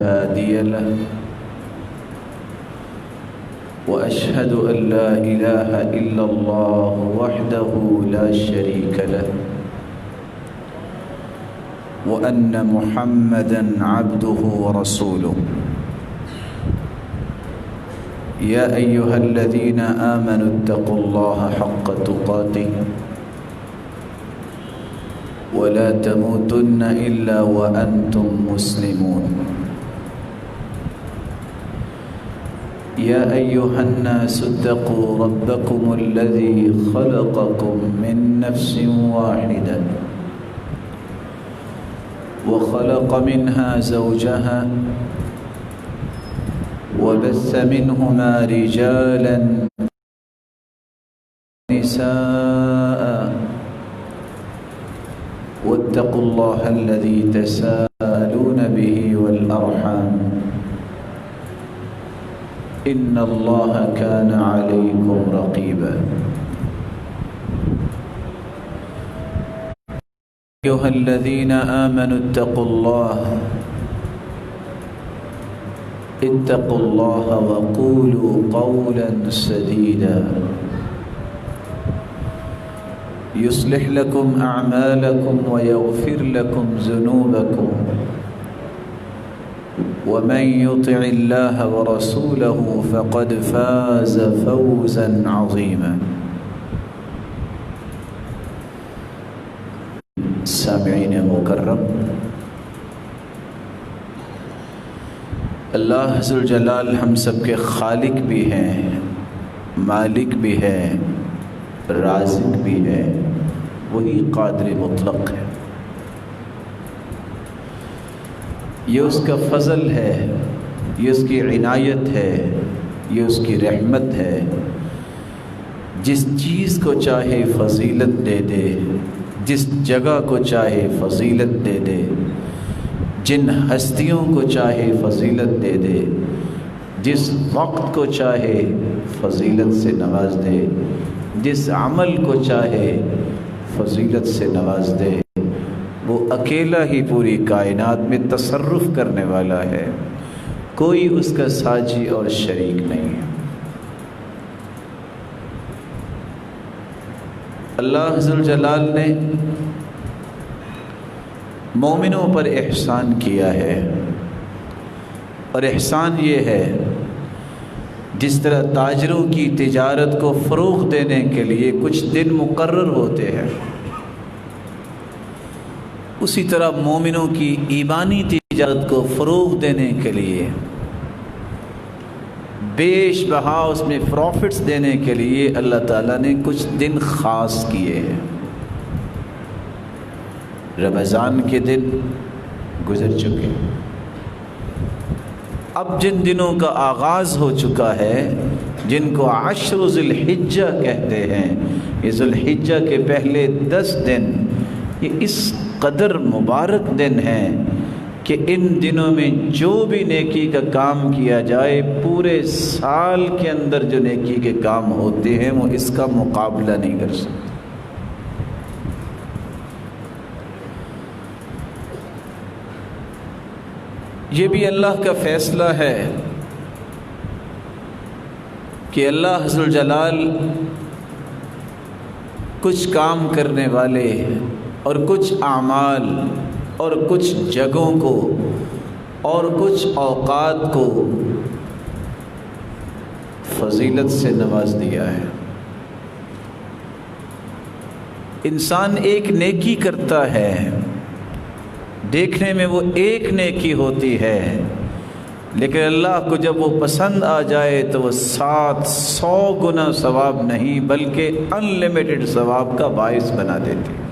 هادي له وأشهد أن لا إله إلا الله وحده لا شريك له وأن محمدًا عبده ورسوله يا أيها الذين آمنوا اتقوا الله حق تقاته ولا تموتن إلا وأنتم مسلمون يا أيها الناس اتقوا ربكم الذي خلقكم من نفس واحدة وخلق منها زوجها وبث منهما رجالا ونساء واتقوا الله الذي تساءلون به والأرحام إن الله كان عليكم رقيبا أيها الذين آمنوا اتقوا الله وقولوا قولا سديدا يصلح لكم أعمالكم ويغفر لكم ذنوبكم ومن يطع الله ورسوله فقد فاز فوزا عظيما سامعین مکرم، اللہ ذوالجلال ہم سب کے خالق بھی ہیں، مالک بھی ہے، رازق بھی ہے، وہی قادر مطلق ہے۔ یہ اس کا فضل ہے، یہ اس کی عنایت ہے، یہ اس کی رحمت ہے، جس چیز کو چاہے فضیلت دے دے، جس جگہ کو چاہے فضیلت دے دے، جن ہستیوں کو چاہے فضیلت دے دے، جس وقت کو چاہے فضیلت سے نواز دے، جس عمل کو چاہے فضیلت سے نواز دے، وہ اکیلا ہی پوری کائنات میں تصرف کرنے والا ہے، کوئی اس کا ساجی اور شریک نہیں ہے۔ اللہ ذوالجلال نے مومنوں پر احسان کیا ہے، اور احسان یہ ہے جس طرح تاجروں کی تجارت کو فروغ دینے کے لیے کچھ دن مقرر ہوتے ہیں، اسی طرح مومنوں کی ایمانی تجارت کو فروغ دینے کے لیے، بیش بہا اس میں پروفٹس دینے کے لیے اللہ تعالیٰ نے کچھ دن خاص کیے ہیں۔ رمضان کے دن گزر چکے، اب جن دنوں کا آغاز ہو چکا ہے، جن کو عشر ذی الحجہ کہتے ہیں، یہ ذی الحجہ کے پہلے 10 دن یہ اس قدر مبارک دن ہیں کہ ان دنوں میں جو بھی نیکی کا کام کیا جائے، پورے سال کے اندر جو نیکی کے کام ہوتے ہیں وہ اس کا مقابلہ نہیں کر سکتے۔ یہ بھی اللہ کا فیصلہ ہے کہ اللہ ذوالجلال کچھ کام کرنے والے اور کچھ اعمال اور کچھ جگہوں کو اور کچھ اوقات کو فضیلت سے نواز دیا ہے۔ انسان ایک نیکی کرتا ہے، دیکھنے میں وہ ایک نیکی ہوتی ہے، لیکن اللہ کو جب وہ پسند آ جائے تو وہ 700 گنا ثواب نہیں بلکہ انلمیٹڈ ثواب کا باعث بنا دیتی ہے۔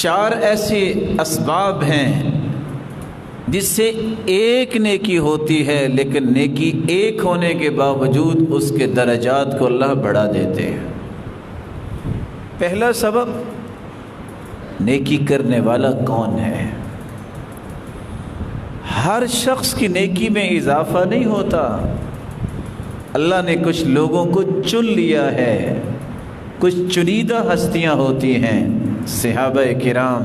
4 ایسے اسباب ہیں جس سے ایک نیکی ہوتی ہے، لیکن نیکی ایک ہونے کے باوجود اس کے درجات کو اللہ بڑھا دیتے ہیں۔ پہلا سبب، نیکی کرنے والا کون ہے؟ ہر شخص کی نیکی میں اضافہ نہیں ہوتا، اللہ نے کچھ لوگوں کو چن لیا ہے، کچھ چنیدہ ہستیاں ہوتی ہیں، صحابہ کرام،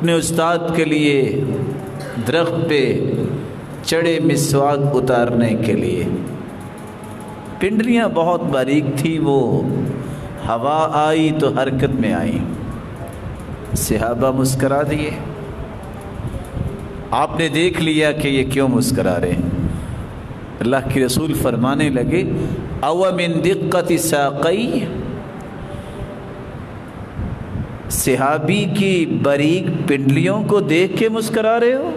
اپنے استاد کے لیے درخت پہ چڑھے مسواک اتارنے کے لیے۔ پنڈلیاں بہت باریک تھی، وہ ہوا آئی تو حرکت میں آئی، صحابہ مسکرا دیے۔ آپ نے دیکھ لیا کہ یہ کیوں مسکرا رہے ہیں، اللہ کے رسول فرمانے لگے او من دقت ساقی، صحابی کی باریک پنڈلیوں کو دیکھ کے مسکرا رہے ہو؟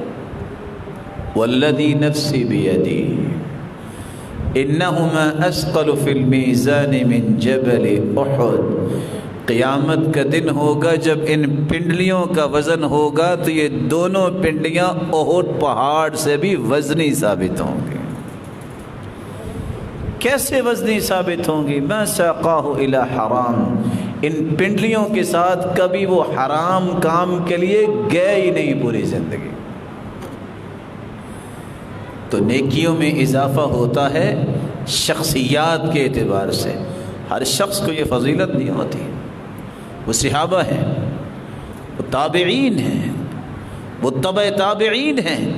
والذی نفسی بیدی انہما اثقل فی المیزان من جبل احد، قیامت کا دن ہوگا جب ان پنڈلیوں کا وزن ہوگا تو یہ دونوں پنڈلیاں احد پہاڑ سے بھی وزنی ثابت ہوں گی۔ کیسے وزنی ثابت ہوں گی؟ ما ساقاہ الی حرام، ان پنڈلیوں کے ساتھ کبھی وہ حرام کام کے لیے گئے ہی نہیں پوری زندگی۔ تو نیکیوں میں اضافہ ہوتا ہے شخصیات کے اعتبار سے، ہر شخص کو یہ فضیلت نہیں ہوتی۔ وہ صحابہ ہیں، وہ تابعین ہیں، وہ تبع تابعین ہیں۔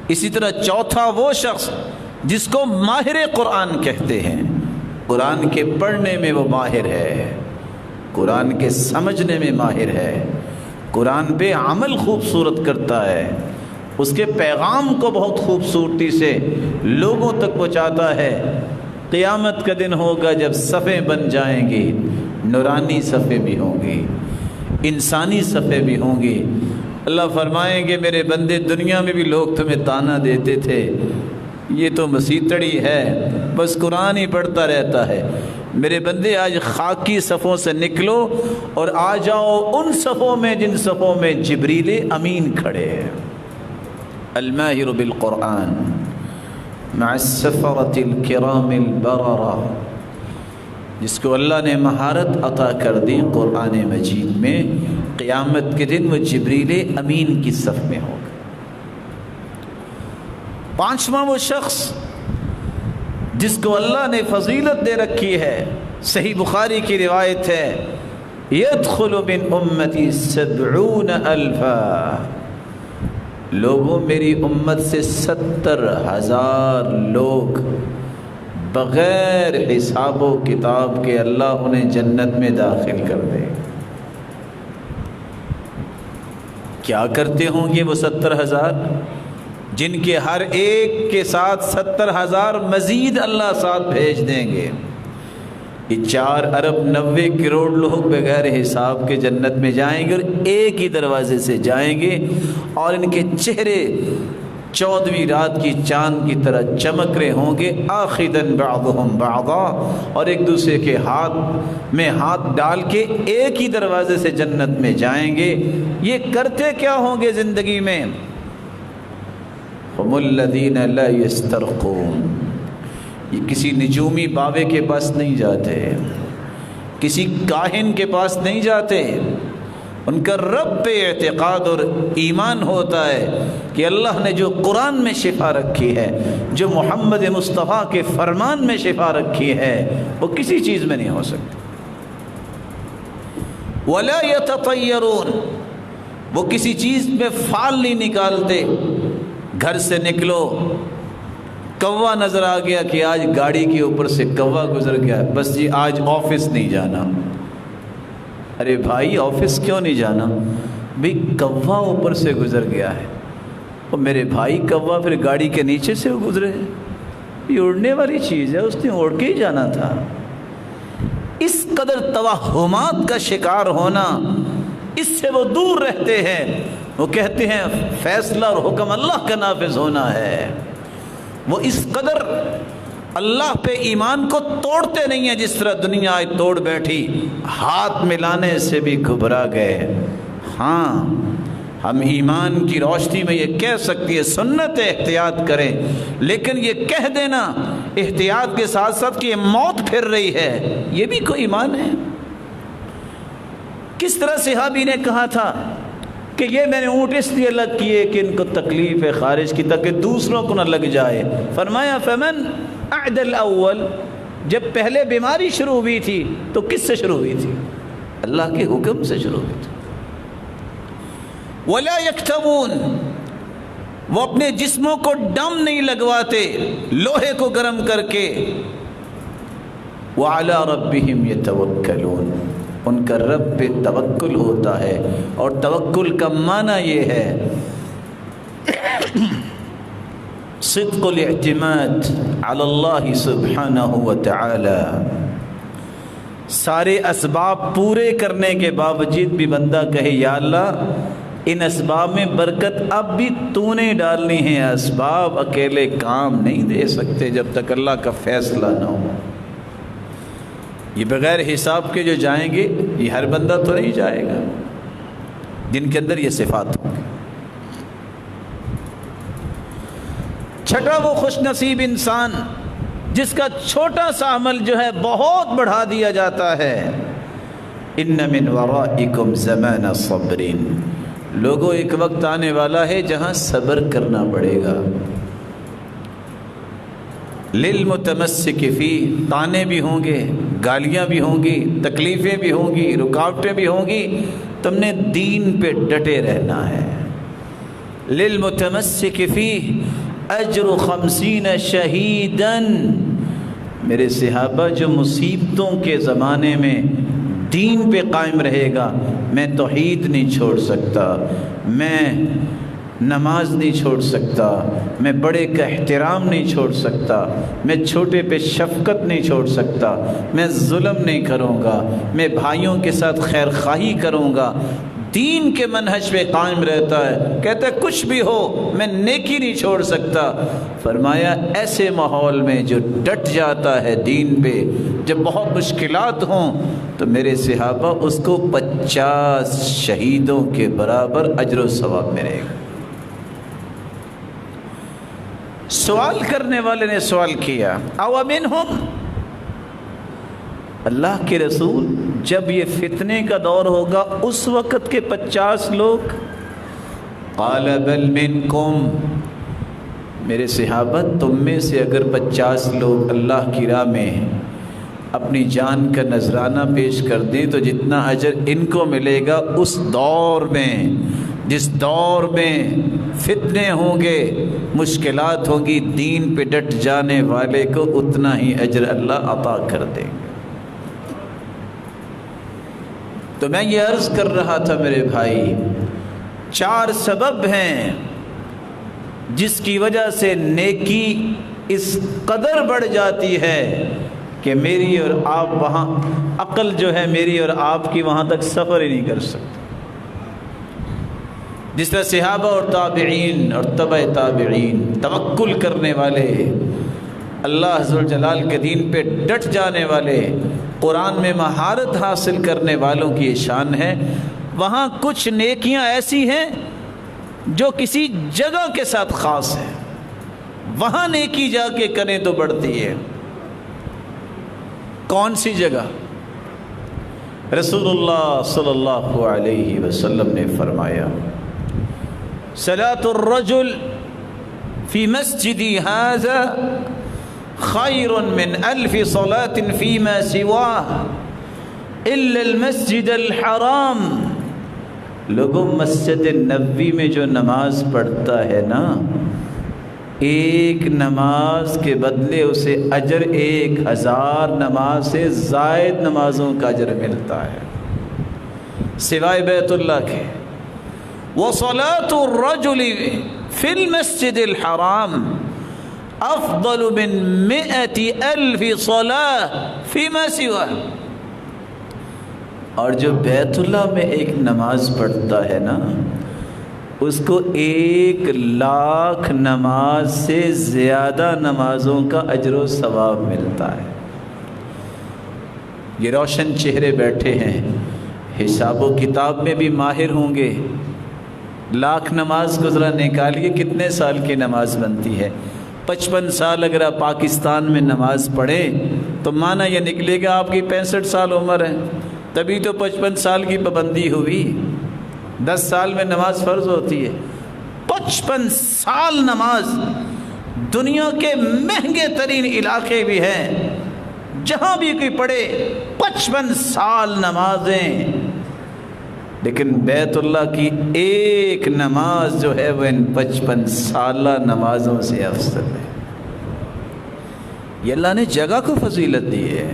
اسی طرح چوتھا وہ شخص جس کو ماہر قرآن کہتے ہیں، قرآن کے پڑھنے میں وہ ماہر ہے، قرآن کے سمجھنے میں ماہر ہے، قرآن پہ عمل خوبصورت کرتا ہے، اس کے پیغام کو بہت خوبصورتی سے لوگوں تک پہنچاتا ہے۔ قیامت کا دن ہوگا جب صفیں بن جائیں گی، نورانی صفیں بھی ہوں گی، انسانی صفیں بھی ہوں گی۔ اللہ فرمائیں گے میرے بندے، دنیا میں بھی لوگ تمہیں تانا دیتے تھے، یہ تو مسیتڑی ہے، بس قرآن ہی پڑھتا رہتا ہے۔ میرے بندے آج خاکی صفوں سے نکلو اور آ جاؤ ان صفوں میں جن صفوں میں جبریل امین کھڑے ہیں۔ الماہر بالقرآن مع السفرۃ الکرام البررہ، جس کو اللہ نے مہارت عطا کر دی قرآن مجید میں، قیامت کے دن وہ جبریل امین کی صف میں ہوگا۔ پانچواں وہ شخص جس کو اللہ نے فضیلت دے رکھی ہے، صحیح بخاری کی روایت ہے، يدخل من امتی 70,000، لوگوں میری امت سے 70,000 لوگ بغیر حساب و کتاب کے اللہ انہیں جنت میں داخل کر دے۔ کیا کرتے ہوں گے وہ 70,000 جن کے ہر ایک کے ساتھ 70,000 مزید اللہ ساتھ بھیج دیں گے؟ یہ 4 ارب 90 کروڑ لوگ بغیر حساب کے جنت میں جائیں گے اور ایک ہی دروازے سے جائیں گے، اور ان کے چہرے 14ویں رات کی چاند کی طرح چمک رہے ہوں گے، آخذاً بعضهم بعضا، اور ایک دوسرے کے ہاتھ میں ہاتھ ڈال کے ایک ہی دروازے سے جنت میں جائیں گے۔ یہ کرتے کیا ہوں گے زندگی میں؟ هم الذین لا یسترقون، یہ کسی نجومی بابے کے پاس نہیں جاتے، کسی کاہن کے پاس نہیں جاتے، ان کا رب پہ اعتقاد اور ایمان ہوتا ہے کہ اللہ نے جو قرآن میں شفا رکھی ہے، جو محمد مصطفیٰ کے فرمان میں شفا رکھی ہے، وہ کسی چیز میں نہیں ہو سکتی۔ ولا یتطیرون، وہ کسی چیز میں فال نہیں نکالتے۔ گھر سے نکلو، کوا نظر آ گیا کہ آج گاڑی کے اوپر سے کوا گزر گیا، بس جی آج آفس نہیں جانا۔ ارے بھائی آفس کیوں نہیں جانا؟ بھئی کوا اوپر سے گزر گیا ہے۔ اور میرے بھائی کوا پھر گاڑی کے نیچے سے گزرے، یہ اڑنے والی چیز ہے، اس نے اڑ کے ہی جانا تھا۔ اس قدر توہمات کا شکار ہونا، اس سے وہ دور رہتے ہیں۔ وہ کہتے ہیں فیصلہ اور حکم اللہ کا نافذ ہونا ہے۔ وہ اس قدر اللہ پہ ایمان کو توڑتے نہیں ہیں جس طرح دنیا آج توڑ بیٹھی، ہاتھ ملانے سے بھی گھبرا گئے۔ ہاں ہم ایمان کی روشنی میں یہ کہہ سکتی ہے سنت احتیاط کریں، لیکن یہ کہہ دینا احتیاط کے ساتھ ساتھ کہ یہ موت پھر رہی ہے، یہ بھی کوئی ایمان ہے؟ کس طرح صحابی نے کہا تھا کہ یہ میں نے اونٹ اس لیے الگ کیے کہ ان کو تکلیف ہے خارج کی، تاکہ دوسروں کو نہ لگ جائے۔ فرمایا فمن اعد الاول، جب پہلے بیماری شروع ہوئی تھی تو کس سے شروع ہوئی تھی؟ اللہ کے حکم سے شروع ہوئی تھی۔ ولا یکتوون، وہ اپنے جسموں کو دم نہیں لگواتے لوہے کو گرم کر کے. وعلی ربہم یتوکلون، ان کا رب پہ توکل ہوتا ہے. اور توکل کا معنی یہ ہے صدق الاعتماد علی اللہ سبحانہ وتعالی. سارے اسباب پورے کرنے کے باوجود بھی بندہ کہے یا اللہ ان اسباب میں برکت اب بھی تو نے ڈالنی ہے، اسباب اکیلے کام نہیں دے سکتے جب تک اللہ کا فیصلہ نہ ہو. یہ بغیر حساب کے جو جائیں گے یہ ہر بندہ تو نہیں جائے گا جن کے اندر یہ صفات ہوں گی. چھٹا وہ خوش نصیب انسان جس کا چھوٹا سا عمل جو ہے بہت بڑھا دیا جاتا ہے. ان من ورائکم زمان صبر، لوگوں ایک وقت آنے والا ہے جہاں صبر کرنا پڑے گا. للمتمسک فی، طانے بھی ہوں گے، گالیاں بھی ہوں گی، تکلیفیں بھی ہوں گی، رکاوٹیں بھی ہوں گی، تم نے دین پہ ڈٹے رہنا ہے. للمتمسک فی اجر 50 شہیداً، میرے صحابہ جو مصیبتوں کے زمانے میں دین پہ قائم رہے گا، میں توحید نہیں چھوڑ سکتا، میں نماز نہیں چھوڑ سکتا، میں بڑے کا احترام نہیں چھوڑ سکتا، میں چھوٹے پہ شفقت نہیں چھوڑ سکتا، میں ظلم نہیں کروں گا، میں بھائیوں کے ساتھ خیر خواہی کروں گا. دین کے منہج پہ قائم رہتا ہے، کہتا ہے کچھ بھی ہو میں نیکی نہیں چھوڑ سکتا. فرمایا ایسے ماحول میں جو ڈٹ جاتا ہے دین پہ، جب بہت مشکلات ہوں تو میرے صحابہ اس کو 50 شہیدوں کے برابر اجر و ثواب ملے گا. سوال کرنے والے نے سوال کیا او منہم، اللہ کے رسول جب یہ فتنے کا دور ہوگا اس وقت کے 50 لوگ؟ قال بل منکم، میرے صحابہ تم میں سے اگر 50 لوگ اللہ کی راہ میں اپنی جان کا نذرانہ پیش کر دیں تو جتنا اجر ان کو ملے گا اس دور میں، جس دور میں فتنے ہوں گے، مشکلات ہوں گی، دین پہ ڈٹ جانے والے کو اتنا ہی اجر اللہ عطا کر دیں گے. تو میں یہ عرض کر رہا تھا میرے بھائی، 4 سبب ہیں جس کی وجہ سے نیکی اس قدر بڑھ جاتی ہے کہ میری اور آپ وہاں عقل جو ہے میری اور آپ کی وہاں تک سفر ہی نہیں کر سکتی. جس طرح صحابہ اور تابعین اور تبع تابعین توکل کرنے والے، اللہ عز و جلال کے دین پہ ڈٹ جانے والے، قرآن میں مہارت حاصل کرنے والوں کی یہ شان ہے. وہاں کچھ نیکیاں ایسی ہیں جو کسی جگہ کے ساتھ خاص ہیں، وہاں نیکی جا کے کریں تو بڑھتی ہے. کون سی جگہ؟ رسول اللہ صلی اللہ علیہ وسلم نے فرمایا صلاۃ الرجل فی مسجدی ھذا خیر من 1000 صلاة فیما سواہ الا المسجد الحرام. لوگوں مسجد نبوی میں جو نماز پڑھتا ہے نا، ایک نماز کے بدلے اسے اجر 1000 نماز سے زائد نمازوں کا اجر ملتا ہے سوائے بیت اللہ کے. وصلاة الرجل فی المسجد الحرام افضل من 100,000 صلاة فیما سواہ. اور جو بیت اللہ میں ایک نماز پڑھتا ہے نا، اس کو 1,00,000 نماز سے زیادہ نمازوں کا اجر و ثواب ملتا ہے. یہ روشن چہرے بیٹھے ہیں، حساب و کتاب میں بھی ماہر ہوں گے. 1,00,000 نماز کو ذرا نکالیے، کتنے سال کی نماز بنتی ہے؟ 55 سال اگر آپ پاکستان میں نماز پڑھیں تو معنی یہ نکلے گا آپ کی 65 سال عمر ہے، تبھی تو 55 سال کی پابندی ہوئی. 10 سال میں نماز فرض ہوتی ہے. 55 سال نماز، دنیا کے مہنگے ترین علاقے بھی ہیں، جہاں بھی کوئی پڑھے 55 سال نمازیں. لیکن بیت اللہ کی ایک نماز جو ہے وہ ان 55 سالہ نمازوں سے افضل ہے۔ یہ اللہ نے جگہ کو فضیلت دی ہے،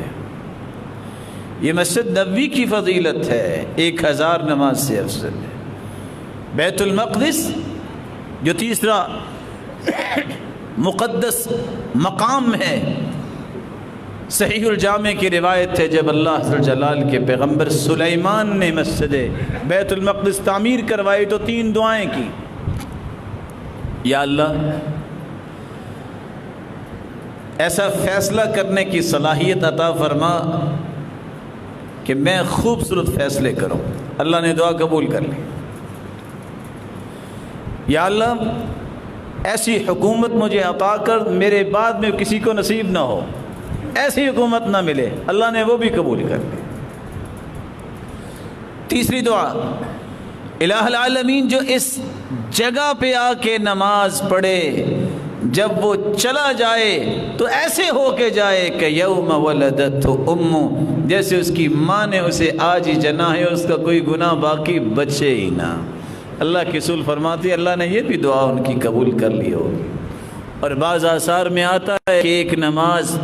یہ مسجد نبوی کی فضیلت ہے، 1000 نماز سے افضل ہے۔ بیت المقدس جو تیسرا مقدس مقام ہے، صحیح الجامع کی روایت ہے جب اللہ ذو الجلال کے پیغمبر سلیمان نے مسجد بیت المقدس تعمیر کروائی تو 3 دعائیں کی، یا اللہ ایسا فیصلہ کرنے کی صلاحیت عطا فرما کہ میں خوبصورت فیصلے کروں۔ اللہ نے دعا قبول کر لی۔ یا اللہ ایسی حکومت مجھے عطا کر میرے بعد میں کسی کو نصیب نہ ہو، ایسی حکومت نہ ملے، اللہ نے وہ بھی قبول کر لی۔ تیسری دعا، الہ العالمین جو اس جگہ پہ آ کے نماز پڑھے جب وہ چلا جائے تو ایسے ہو کے جائے کہ یوم ولدت امہ، جیسے اس کی ماں نے اسے آج ہی جنا ہے، اس کا کوئی گناہ باقی بچے ہی نہ۔ اللہ کے رسول فرماتے ہیں اللہ نے یہ بھی دعا ان کی قبول کر لی ہوگی۔ اور بعض آثار میں آتا ہے کہ ایک نماز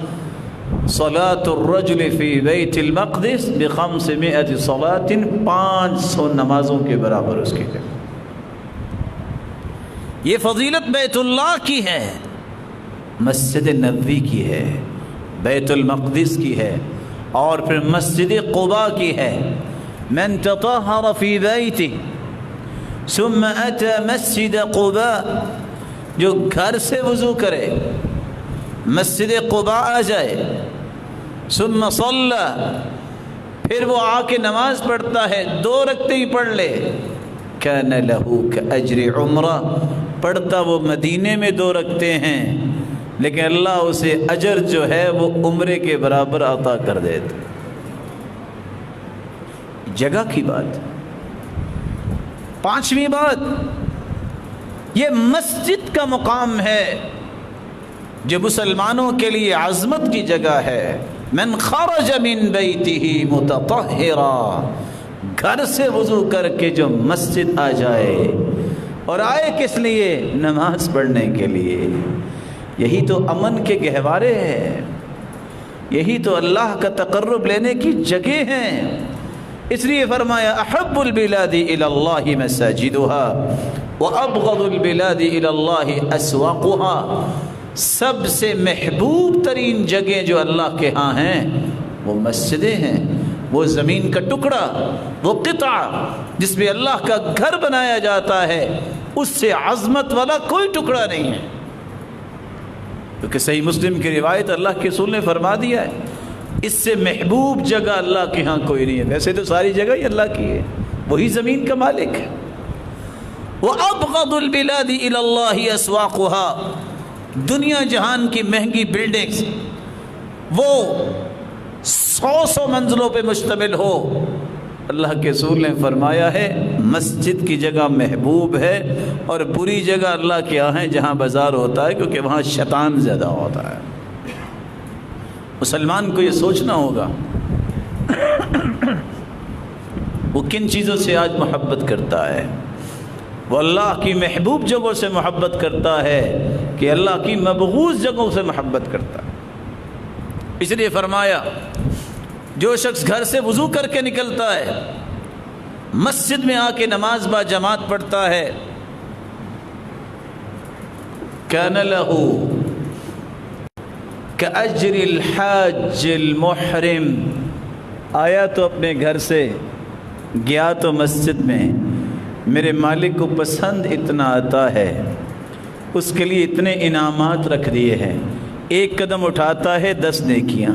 صلاۃ الرجل فی بیت المقدس ب500 صلاۃ، 500 نمازوں کے برابر اس کی جگہ۔ یہ فضیلت بیت اللہ کی ہے، مسجد نبوی کی ہے، بیت المقدس کی ہے، اور پھر مسجد قباء کی ہے۔ من تطہر فی بیتہ ثم اتى مسجد قباء، جو گھر سے وضو کرے مسجد قباء آ جائے، ثم صلی، پھر وہ آ کے نماز پڑھتا ہے، 2 رکعتیں ہی پڑھ لے، کان لہ کاجر عمرہ، پڑھتا وہ مدینے میں 2 رکعتیں ہیں لیکن اللہ اسے اجر جو ہے وہ عمرے کے برابر عطا کر دیتا۔ جگہ کی بات۔ 5ویں بات، یہ مسجد کا مقام ہے جو مسلمانوں کے لیے عظمت کی جگہ ہے۔ من خرج من بیتہ متطہرا، گھر سے وضو کر کے جو مسجد آ جائے، اور آئے کس لیے؟ نماز پڑھنے کے لیے۔ یہی تو امن کے گہوارے ہیں، یہی تو اللہ کا تقرب لینے کی جگہ ہیں۔ اس لیے فرمایا احب البلاد الی اللہ مساجدها وابغض البلاد الی اللہ اسواقها، سب سے محبوب ترین جگہ جو اللہ کے ہاں ہیں وہ مسجدیں ہیں، وہ زمین کا ٹکڑا، وہ قطعہ جس میں اللہ کا گھر بنایا جاتا ہے، اس سے عظمت والا کوئی ٹکڑا نہیں ہے۔ کیونکہ صحیح مسلم کی روایت اللہ کے رسول نے فرما دیا ہے اس سے محبوب جگہ اللہ کے ہاں کوئی نہیں ہے۔ ویسے تو ساری جگہ ہی اللہ کی ہے، وہی زمین کا مالک ہے۔ وَأَبْغَضُ الْبِلَادِ إِلَى اللَّهِ أَسْوَاقُهَا، دنیا جہان کی مہنگی بلڈنگز وہ 100 منزلوں پہ مشتمل ہو، اللہ کے رسول نے فرمایا ہے مسجد کی جگہ محبوب ہے، اور بری جگہ اللہ کے یہاں ہے جہاں بازار ہوتا ہے، کیونکہ وہاں شیطان زیادہ ہوتا ہے۔ مسلمان کو یہ سوچنا ہوگا وہ کن چیزوں سے آج محبت کرتا ہے۔ وہ اللہ کی محبوب جگہوں سے محبت کرتا ہے کہ اللہ کی مبغوض جگہوں سے محبت کرتا ہے۔ اس لیے فرمایا جو شخص گھر سے وضو کر کے نکلتا ہے، مسجد میں آ کے نماز با جماعت پڑھتا ہے، کان لہ کأجر الحاج المحرم، آیا تو اپنے گھر سے، گیا تو مسجد میں، میرے مالک کو پسند اتنا آتا ہے، اس کے لیے اتنے انعامات رکھ دیے ہیں، 1 قدم اٹھاتا ہے 10 نیکیاں،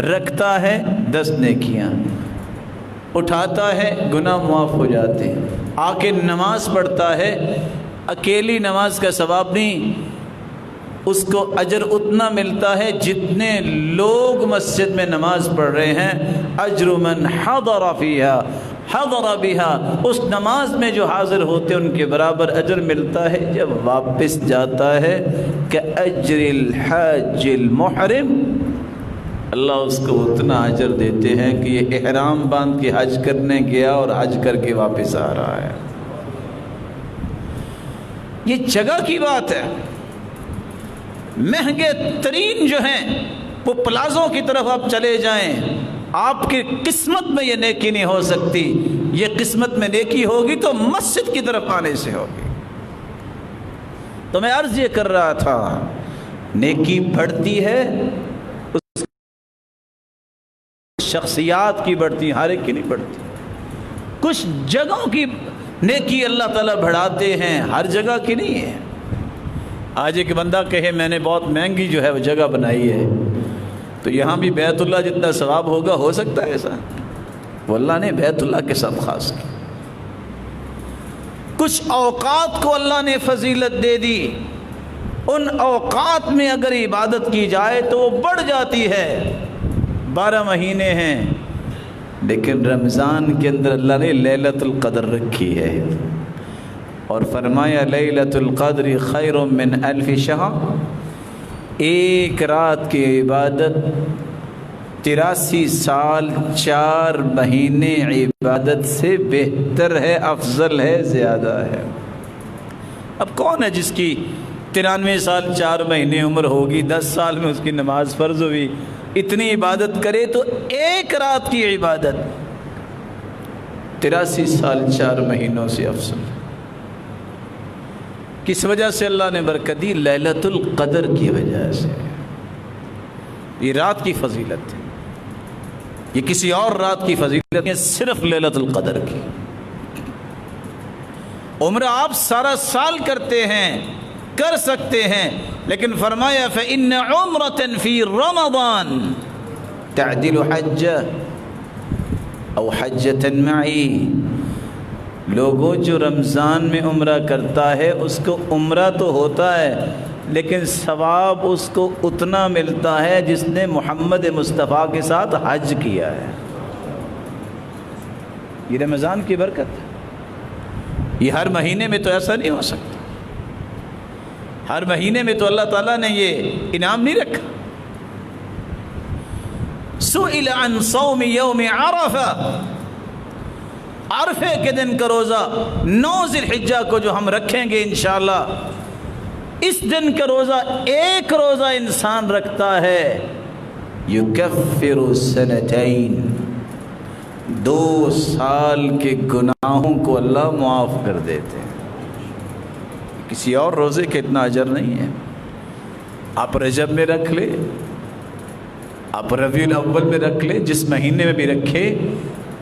رکھتا ہے 10 نیکیاں، اٹھاتا ہے گناہ معاف ہو جاتے ہیں، آ کے نماز پڑھتا ہے، اکیلی نماز کا ثواب نہیں، اس کو اجر اتنا ملتا ہے جتنے لوگ مسجد میں نماز پڑھ رہے ہیں۔ اجر من حضر فیہا حضر بہا، اس نماز میں جو حاضر ہوتے ہیں ان کے برابر اجر ملتا ہے، جب واپس جاتا ہے کہ اجر الحاج المحرم، اللہ اس کو اتنا اجر دیتے ہیں کہ یہ احرام باندھ کے حج کرنے گیا اور حج کر کے واپس آ رہا ہے۔ یہ جگہ کی بات ہے۔ مہنگے ترین جو ہیں وہ پلازوں کی طرف آپ چلے جائیں، آپ کی قسمت میں یہ نیکی نہیں ہو سکتی۔ یہ قسمت میں نیکی ہوگی تو مسجد کی طرف آنے سے ہوگی۔ تو میں عرض یہ کر رہا تھا، نیکی بڑھتی ہے اس شخصیات کی بڑھتی، ہر ایک کی نہیں بڑھتی۔ کچھ جگہوں کی نیکی اللہ تعالیٰ بڑھاتے ہیں، ہر جگہ کی نہیں ہے۔ آج ایک بندہ کہے میں نے بہت مہنگی جو ہے وہ جگہ بنائی ہے، تو یہاں بھی بیت اللہ جتنا ثواب ہوگا، ہو سکتا ہے ایسا؟ وہ اللہ نے بیت اللہ کے ساتھ خاص کی۔ کچھ اوقات کو اللہ نے فضیلت دے دی، ان اوقات میں اگر عبادت کی جائے تو وہ بڑھ جاتی ہے۔ 12 مہینے ہیں، لیکن رمضان کے اندر اللہ نے لیلۃ القدر رکھی ہے، اور فرمایا لیلۃ القدر خیر من الف شہر، ایک رات کی عبادت 83 سال 4 مہینے عبادت سے بہتر ہے، افضل ہے، زیادہ ہے۔ اب کون ہے جس کی 93 سال 4 مہینے عمر ہوگی، 10 سال میں اس کی نماز فرض ہوئی، اتنی عبادت کرے تو ایک رات کی عبادت 83 سال 4 مہینوں سے افضل۔ کس وجہ سے اللہ نے برکت دی؟ لیلۃ القدر کی وجہ سے۔ یہ رات کی فضیلت ہے، یہ کسی اور رات کی فضیلت نہیں، صرف لیلۃ القدر کی۔ عمرہ آپ سارا سال کرتے ہیں، کر سکتے ہیں، لیکن فرمایا فإن عمرة فی رمضان تعدل حجة او حجة معی، لوگوں جو رمضان میں عمرہ کرتا ہے اس کو عمرہ تو ہوتا ہے، لیکن ثواب اس کو اتنا ملتا ہے جس نے محمد مصطفیٰ کے ساتھ حج کیا ہے۔ یہ رمضان کی برکت ہے۔ یہ ہر مہینے میں تو ایسا نہیں ہو سکتا، ہر مہینے میں تو اللہ تعالیٰ نے یہ انعام نہیں رکھا۔ سئل عن صوم یوم عرفہ، عرفے کے دن کا روزہ 9 ذی الحجہ کو جو ہم رکھیں گے انشاءاللہ، اس دن کا روزہ، ایک روزہ انسان رکھتا ہے یکفر سنتین، 2 سال کے گناہوں کو اللہ معاف کر دیتے ہیں۔ کسی اور روزے کے اتنا اجر نہیں ہے۔ آپ رجب میں رکھ لے، آپ ربیع الاول میں رکھ لے، جس مہینے میں بھی رکھے،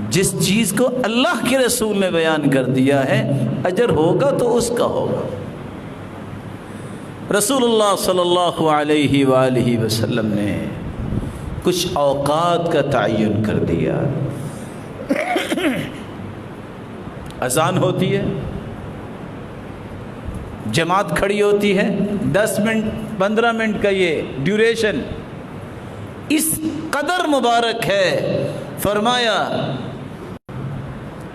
جس چیز کو اللہ کے رسول نے بیان کر دیا ہے، اجر ہوگا تو اس کا ہوگا۔ رسول اللہ صلی اللہ علیہ وآلہ وسلم نے کچھ اوقات کا تعین کر دیا۔ اذان ہوتی ہے، جماعت کھڑی ہوتی ہے، 10 منٹ 15 منٹ کا یہ ڈیوریشن اس قدر مبارک ہے۔ فرمایا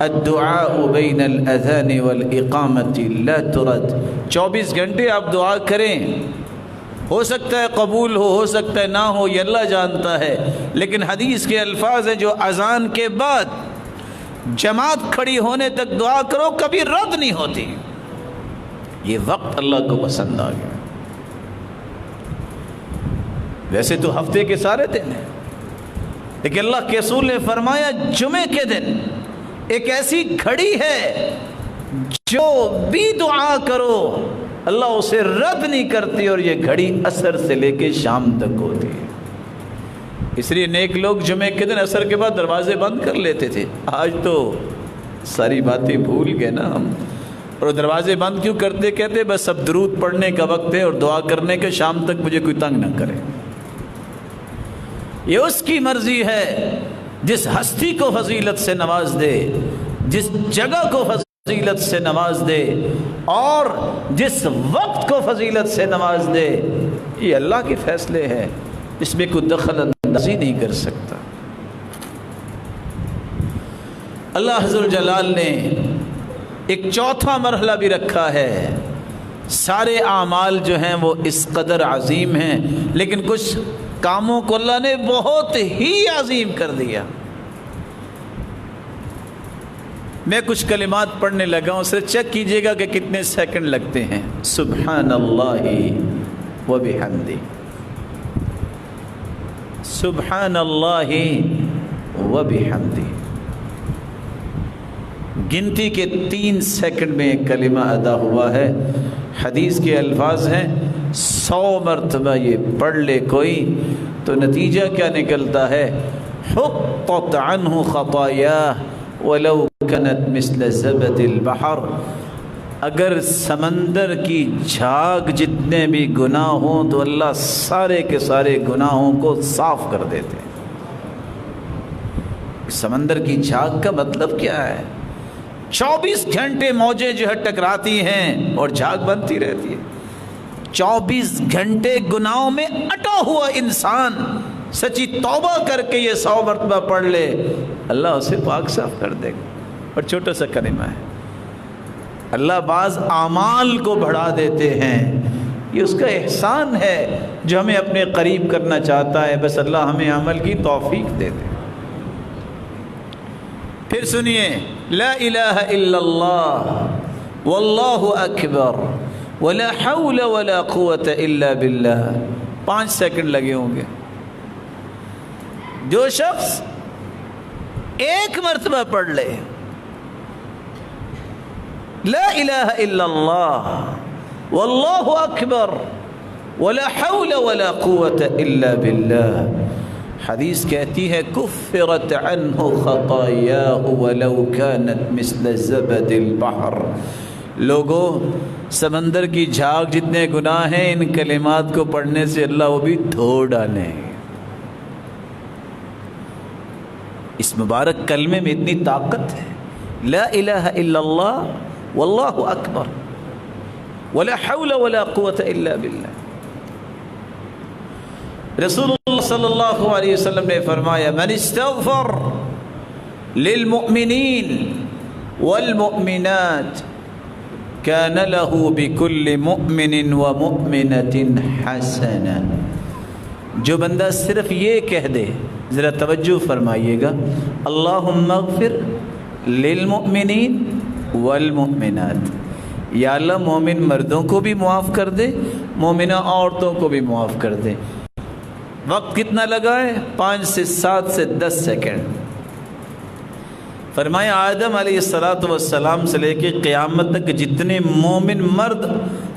الدعاء بین الاذان والاقامت لا ترد، 24 گھنٹے آپ دعا کریں، ہو سکتا ہے قبول ہو سکتا ہے نہ ہو، یہ اللہ جانتا ہے، لیکن حدیث کے الفاظ ہیں جو اذان کے بعد جماعت کھڑی ہونے تک دعا کرو، کبھی رد نہیں ہوتی۔ یہ وقت اللہ کو پسند آ گیا۔ ویسے تو ہفتے کے سارے دن ہیں، لیکن اللہ کے رسول نے فرمایا جمعے کے دن ایک ایسی گھڑی ہے جو بھی دعا کرو اللہ اسے رد نہیں کرتی، اور یہ گھڑی عصر سے لے کے شام تک ہوتی ہے۔ اس لیے نیک لوگ جمعے کے دن عصر کے بعد دروازے بند کر لیتے تھے۔ آج تو ساری باتیں بھول گئے نا ہم، اور دروازے بند کیوں کرتے؟ کہتے بس اب درود پڑھنے کا وقت ہے اور دعا کرنے کے، شام تک مجھے کوئی تنگ نہ کرے۔ یہ اس کی مرضی ہے، جس ہستی کو فضیلت سے نواز دے، جس جگہ کو فضیلت سے نواز دے، اور جس وقت کو فضیلت سے نواز دے، یہ اللہ کے فیصلے ہیں، اس میں کوئی دخل اندازی نہیں کر سکتا۔ اللہ عز و جلال نے ایک چوتھا مرحلہ بھی رکھا ہے۔ سارے اعمال جو ہیں وہ اس قدر عظیم ہیں، لیکن کچھ کاموں کو اللہ نے بہت ہی عظیم کر دیا۔ میں کچھ کلمات پڑھنے لگا ہوں، اسے چیک کیجئے گا کہ کتنے سیکنڈ لگتے ہیں۔ سبحان اللہ و بحمدہ، سبحان اللہ و بحمدہ، گنتی کے 3 سیکنڈ میں ایک کلمہ ادا ہوا ہے۔ حدیث کے الفاظ ہیں 100 مرتبہ یہ پڑھ لے کوئی تو نتیجہ کیا نکلتا ہے؟ حطت عنہ خطایاہ ولو كانت مثل زبد البحر، اگر سمندر کی جھاگ جتنے بھی گناہ ہوں تو اللہ سارے کے سارے گناہوں کو صاف کر دیتے ہیں۔ سمندر کی جھاگ کا مطلب کیا ہے؟ 24 گھنٹے موجیں جو ہے ٹکراتی ہیں اور جھاگ بنتی رہتی ہے۔ 24 گھنٹے گناہوں میں اٹا ہوا انسان سچی توبہ کر کے یہ 100 مرتبہ پڑھ لے، اللہ اسے پاک صاف کر دے گا۔ اور چھوٹا سا کلمہ ہے، اللہ بعض اعمال کو بڑھا دیتے ہیں، یہ اس کا احسان ہے جو ہمیں اپنے قریب کرنا چاہتا ہے، بس اللہ ہمیں عمل کی توفیق دے دے۔ پھر سنیے، لا الہ الا اللہ واللہ اکبر ولا حول ولا قوة الا باللہ، 5 سیکنڈ لگے ہوں گے۔ جو شخص 1 مرتبہ پڑھ لے لا الہ الا اللہ واللہ اکبر ولا حول ولا قوة الا باللہ، حدیث کہتی ہے کفرت عنہ خطایاہ ولو كانت مثل زبد البحر۔ لوگوں، سمندر کی جھاگ جتنے گناہ ہیں ان کلمات کو پڑھنے سے اللہ وہ بھی دھو ڈالیں۔ اس مبارک کلمے میں اتنی طاقت ہے، لا الہ الا اللہ واللہ اکبر ولا حول ولا قوة الا باللہ۔ رسول اللہ صلی اللہ علیہ وسلم نے فرمایا من استغفر للمؤمنین والمؤمنات كان له بكل مؤمن ومؤمنة حسنہ، جو بندہ صرف یہ کہہ دے، ذرا توجہ فرمائیے گا، اللہم اغفر للمؤمنین والمؤمنات، یا اللہ مومن مردوں کو بھی معاف کر دے، مومنہ عورتوں کو بھی معاف کر دے۔ وقت کتنا لگا ہے؟ 5 سے 7 سے 10 سیکنڈ۔ فرمایا آدم علیہ السلام سے لے کے قیامت تک جتنے مومن مرد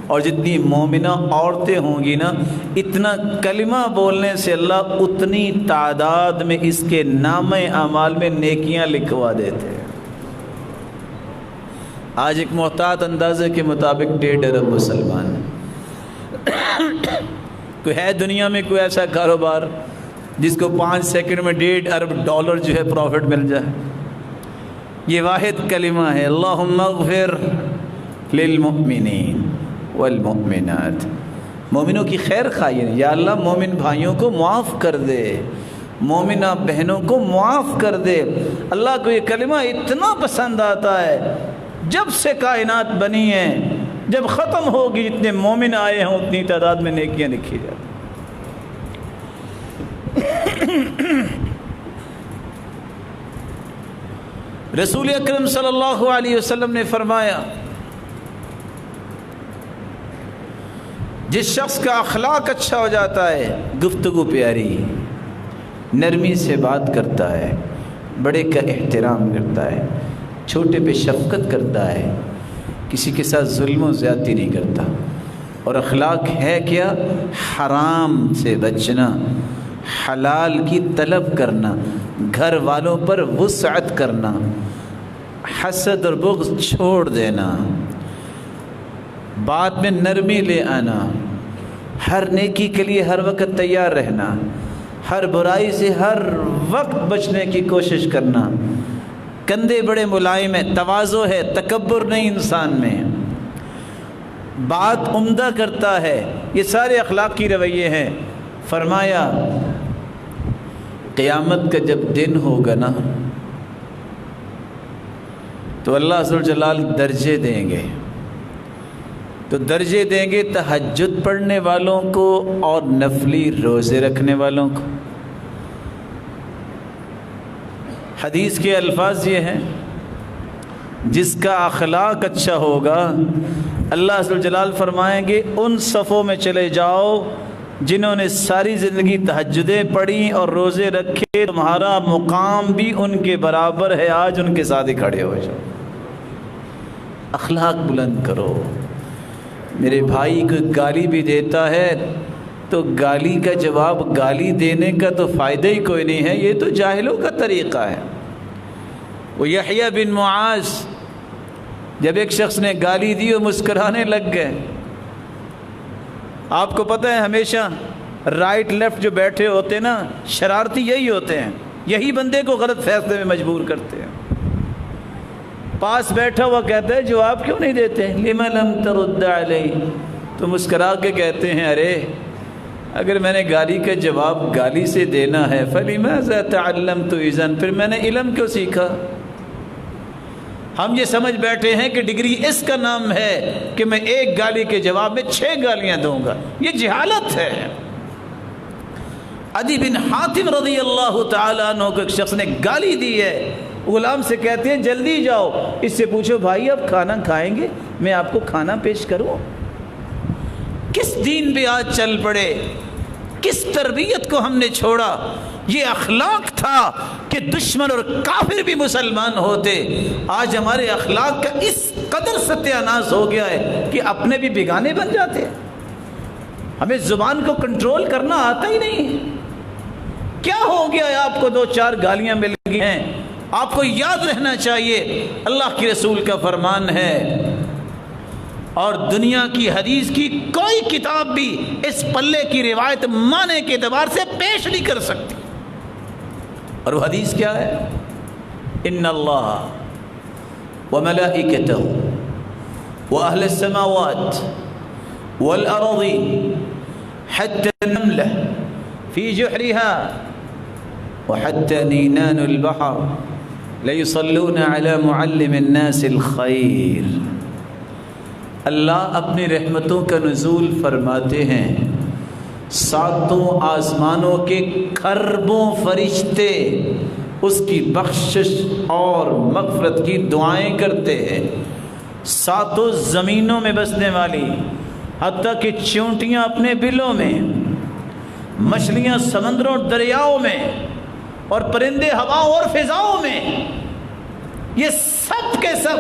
اور جتنی مومنہ عورتیں ہوں گی نا، اتنا کلمہ بولنے سے اللہ اتنی تعداد میں اس کے نامہ اعمال میں نیکیاں لکھوا دیتے ہیں۔ آج ایک محتاط اندازے کے مطابق 1.5 ارب مسلمان ہیں۔ کوئی ہے دنیا میں کوئی ایسا کاروبار جس کو 5 سیکنڈ میں 1.5 ارب ڈالر جو ہے پروفٹ مل جائے؟ یہ واحد کلمہ ہے، اللہم اغفر للمؤمنین والمؤمنات، مومنوں کی خیر خواہی، یا اللہ مومن بھائیوں کو معاف کر دے، مومنہ بہنوں کو معاف کر دے۔ اللہ کو یہ کلمہ اتنا پسند آتا ہے، جب سے کائنات بنی ہے، جب ختم ہوگی جتنے مومن آئے ہیں اتنی تعداد میں نیکیاں لکھی جاتی۔ رسول اکرم صلی اللہ علیہ وسلم نے فرمایا جس شخص کا اخلاق اچھا ہو جاتا ہے، گفتگو پیاری، نرمی سے بات کرتا ہے، بڑے کا احترام کرتا ہے، چھوٹے پہ شفقت کرتا ہے، کسی کے ساتھ ظلم و زیادتی نہیں کرتا، اور اخلاق ہے کیا؟ حرام سے بچنا، حلال کی طلب کرنا، گھر والوں پر وسعت کرنا، حسد اور بغض چھوڑ دینا، بات میں نرمی لے آنا، ہر نیکی کے لیے ہر وقت تیار رہنا، ہر برائی سے ہر وقت بچنے کی کوشش کرنا، کندھے بڑے ملائم ہیں، تواضع ہے، تکبر نہیں انسان میں، بات عمدہ کرتا ہے، یہ سارے اخلاقی رویے ہیں۔ فرمایا قیامت کا جب دن ہوگا نا تو اللہ عز و جلال درجے دیں گے، تو درجے دیں گے تہجد پڑھنے والوں کو اور نفلی روزے رکھنے والوں کو۔ حدیث کے الفاظ یہ ہیں، جس کا اخلاق اچھا ہوگا اللہ عز و جلال فرمائیں گے ان صفوں میں چلے جاؤ جنہوں نے ساری زندگی تہجدیں پڑھی اور روزے رکھے، تمہارا مقام بھی ان کے برابر ہے، آج ان کے ساتھ ہی کھڑے ہو جاؤ۔ اخلاق بلند کرو۔ میرے بھائی کو گالی بھی دیتا ہے تو گالی کا جواب گالی دینے کا تو فائدہ ہی کوئی نہیں ہے، یہ تو جاہلوں کا طریقہ ہے۔ وہ یحییٰ بن معاذ جب ایک شخص نے گالی دی اور مسکرانے لگ گئے۔ آپ کو پتہ ہے ہمیشہ رائٹ لیفٹ جو بیٹھے ہوتے ہیں نا، شرارتی یہی ہوتے ہیں، یہی بندے کو غلط فیصلے میں مجبور کرتے ہیں۔ پاس بیٹھا ہوا کہتا ہے جواب کیوں نہیں دیتے، لم لم ترد علی، تو مسکرا کے کہتے ہیں ارے اگر میں نے گالی کا جواب گالی سے دینا ہے فلماذا تعلمت اذن، پھر میں نے علم کیوں سیکھا۔ ہم یہ سمجھ بیٹھے ہیں کہ ڈگری اس کا نام ہے کہ میں ایک گالی کے جواب میں 6 گالیاں دوں گا، یہ جہالت ہے۔ عدی بن حاتم رضی اللہ تعالیٰ عنہ کو ایک شخص نے گالی دی ہے، غلام سے کہتے ہیں جلدی جاؤ اس سے پوچھو بھائی آپ کھانا کھائیں گے، میں آپ کو کھانا پیش کروں۔ کس دین پہ آج چل پڑے، کس تربیت کو ہم نے چھوڑا۔ یہ اخلاق تھا کہ دشمن اور کافر بھی مسلمان ہوتے، آج ہمارے اخلاق کا اس قدر ستیاناش ہو گیا ہے کہ اپنے بھی بیگانے بن جاتے ہیں۔ ہمیں زبان کو کنٹرول کرنا آتا ہی نہیں۔ کیا ہو گیا ہے آپ کو 2-4 گالیاں مل گئی ہیں؟ آپ کو یاد رہنا چاہیے اللہ کے رسول کا فرمان ہے اور دنیا کی حدیث کی کوئی کتاب بھی اس پلے کی روایت معنی کے اعتبار سے پیش نہیں کر سکتی۔ اور وہ حدیث کیا ہے؟ ان اللہ وملائکتہ واہل السماوات والارض حتى النملہ فی جحرها وحتى نینان البحر لیصلون علی معلم الناس الخیر۔ اللہ اپنی رحمتوں کا نزول فرماتے ہیں، 7 آسمانوں کے کھربوں فرشتے اس کی بخشش اور مغفرت کی دعائیں کرتے ہیں، 7 زمینوں میں بسنے والی، حتیٰ کہ چونٹیاں اپنے بلوں میں، مچھلیاں سمندروں اور دریاؤں میں، اور پرندے ہواؤں اور فضاؤں میں، یہ سب کے سب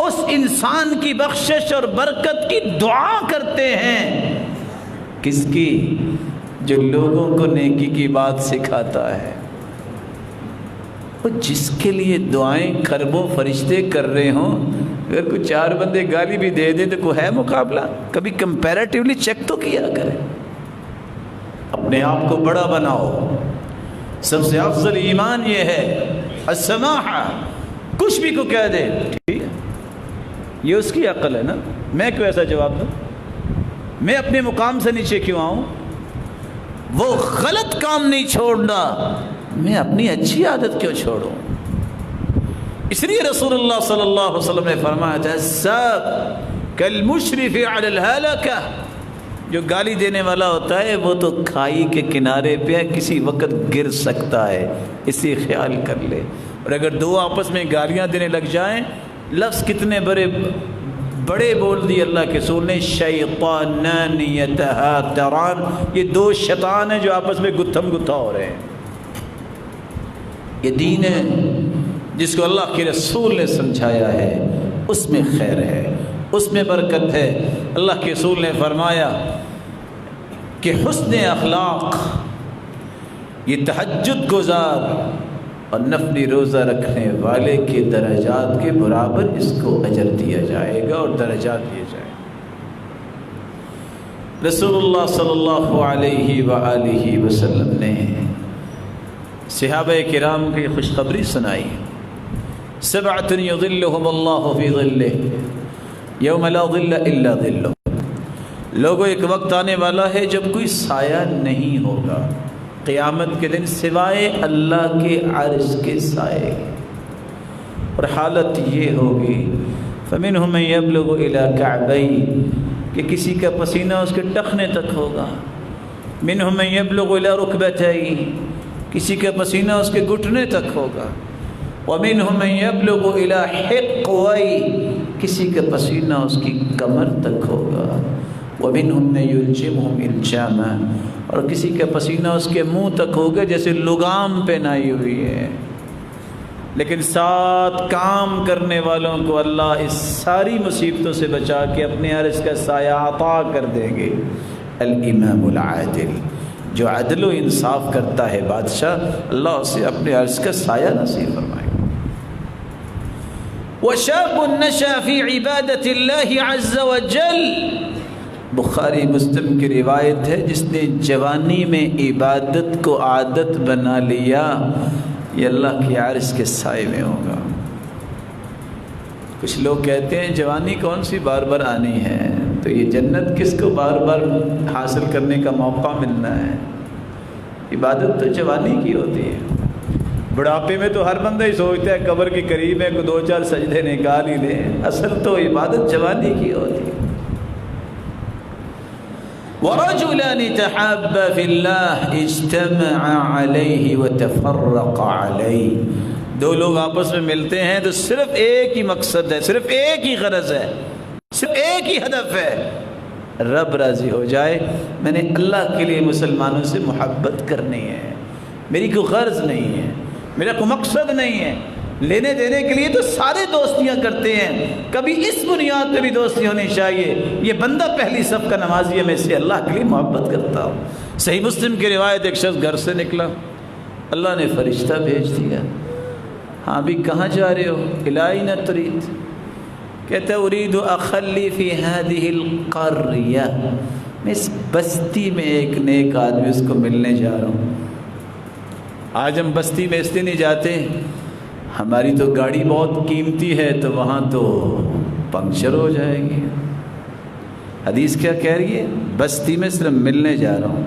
اس انسان کی بخشش اور برکت کی دعا کرتے ہیں۔ کس کی؟ جو لوگوں کو نیکی کی بات سکھاتا ہے۔ وہ جس کے لیے دعائیں کھربوں فرشتے کر رہے ہوں، اگر کوئی 4 بندے گالی بھی دے دیں تو کوئی ہے مقابلہ؟ کبھی کمپیریٹیولی چیک تو کیا کریں۔ اپنے آپ کو بڑا بناؤ۔ سب سے افضل ایمان یہ ہے السماحہ، کچھ بھی کو کہہ دے ٹھیک ہے، یہ اس کی عقل ہے نا، میں کیوں ایسا جواب دوں، میں اپنے مقام سے نیچے کیوں آؤں۔ وہ غلط کام نہیں چھوڑنا، میں اپنی اچھی عادت کیوں چھوڑوں۔ اس لیے رسول اللہ صلی اللہ علیہ وسلم نے فرمایا تھا الساق کالمشرف علی الہلکہ، جو گالی دینے والا ہوتا ہے وہ تو کھائی کے کنارے پہ کسی وقت گر سکتا ہے، اسی خیال کر لے۔ اور اگر 2 آپس میں گالیاں دینے لگ جائیں، لفظ کتنے بڑے بول دیے اللہ کے رسول نے، شیطانان یتہاتران، یہ 2 شیطان ہیں جو آپس میں گتھم گتھا ہو رہے ہیں۔ یہ دین ہے جس کو اللہ کے رسول نے سمجھایا ہے، اس میں خیر ہے، اس میں برکت ہے۔ اللہ کے رسول نے فرمایا کہ حسن اخلاق یہ تہجد گزار اور نفلی روزہ رکھنے والے کے درجات کے برابر اس کو اجر دیا جائے گا اور درجات دیے جائیں گے۔ رسول اللہ صلی اللہ علیہ وآلہ وسلم نے صحابہ کرام کی خوشخبری سنائی، 7 یظلہم اللہ فی ظلہ یوم لا ظل الا ظلہ۔ لوگوں ایک وقت آنے والا ہے جب کوئی سایہ نہیں ہوگا، قیامت کے دن سوائے اللہ کے عرش کے سائے، اور حالت یہ ہوگی فمنهم من يبلغ الى كعبيه کہ کسی کا پسینہ اس کے ٹخنے تک ہوگا، منهم من يبلغ الى ركبتيه کسی کا پسینہ اس کے گھٹنے تک ہوگا، ومنهم من يبلغ الى حقويه کسی کا پسینہ اس کی کمر تک ہوگا، ومنهم من يلجمهم الجاما اور کسی کا پسینہ اس کے منہ تک ہوگا جیسے لگام پہنائی ہوئی ہے۔ لیکن ساتھ کام کرنے والوں کو اللہ اس ساری مصیبتوں سے بچا کے اپنے عرش کا سایہ عطا کر دیں گے۔ الامام العادل، جو عدل و انصاف کرتا ہے بادشاہ، اللہ اسے اپنے عرش کا سایہ نصیب فرمائے گا۔ وَشَابٌ نَشَأَ فِي عِبَادَةِ اللَّهِ عَزَّ وَجَلَّ بخاری مسلم کی روایت ہے، جس نے جوانی میں عبادت کو عادت بنا لیا یہ اللہ کے عرش کے سائے میں ہوگا۔ کچھ لوگ کہتے ہیں جوانی کون سی بار بار آنی ہے، تو یہ جنت کس کو بار بار حاصل کرنے کا موقع ملنا ہے؟ عبادت تو جوانی کی ہوتی ہے۔ بڑھاپے میں تو ہر بندہ ہی سوچتا ہے قبر کے قریب ہے کو 2-4 سجدے نکال ہی لیں، اصل تو عبادت جوانی کی ہوتی ہے۔ وَرَجُلَانِ تَحَابَّا فِي اللَّهِ اجْتَمَعَا عَلَيْهِ وَتَفَرَّقَا عَلَيْهِ دو لوگ آپس میں ملتے ہیں تو صرف ایک ہی مقصد ہے، صرف ایک ہی غرض ہے، صرف ایک ہی ہدف ہے، رب راضی ہو جائے۔ میں نے اللہ کے لیے مسلمانوں سے محبت کرنی ہے، میری کوئی غرض نہیں ہے، میرا کوئی مقصد نہیں ہے۔ لینے دینے کے لیے تو سارے دوستیاں کرتے ہیں، کبھی اس بنیاد پہ بھی دوستی ہونی چاہیے، یہ بندہ پہلی صف کا نمازی ہے، میں سے اللہ کے لیے محبت کرتا ہوں۔ صحیح مسلم کی روایت، ایک شخص گھر سے نکلا، اللہ نے فرشتہ بھیج دیا، ہاں بھی کہاں جا رہے ہو؟ الائین ترید، کہتا ہے ارید اخلی فی هذه القریہ، میں اس بستی میں ایک نیک آدمی اس کو ملنے جا رہا ہوں۔ آج ہم بستی میں اس لیے نہیں جاتے، ہماری تو گاڑی بہت قیمتی ہے تو وہاں تو پنکچر ہو جائے گی۔ حدیث کیا کہہ رہی ہے؟ بستی میں صرف ملنے جا رہا ہوں۔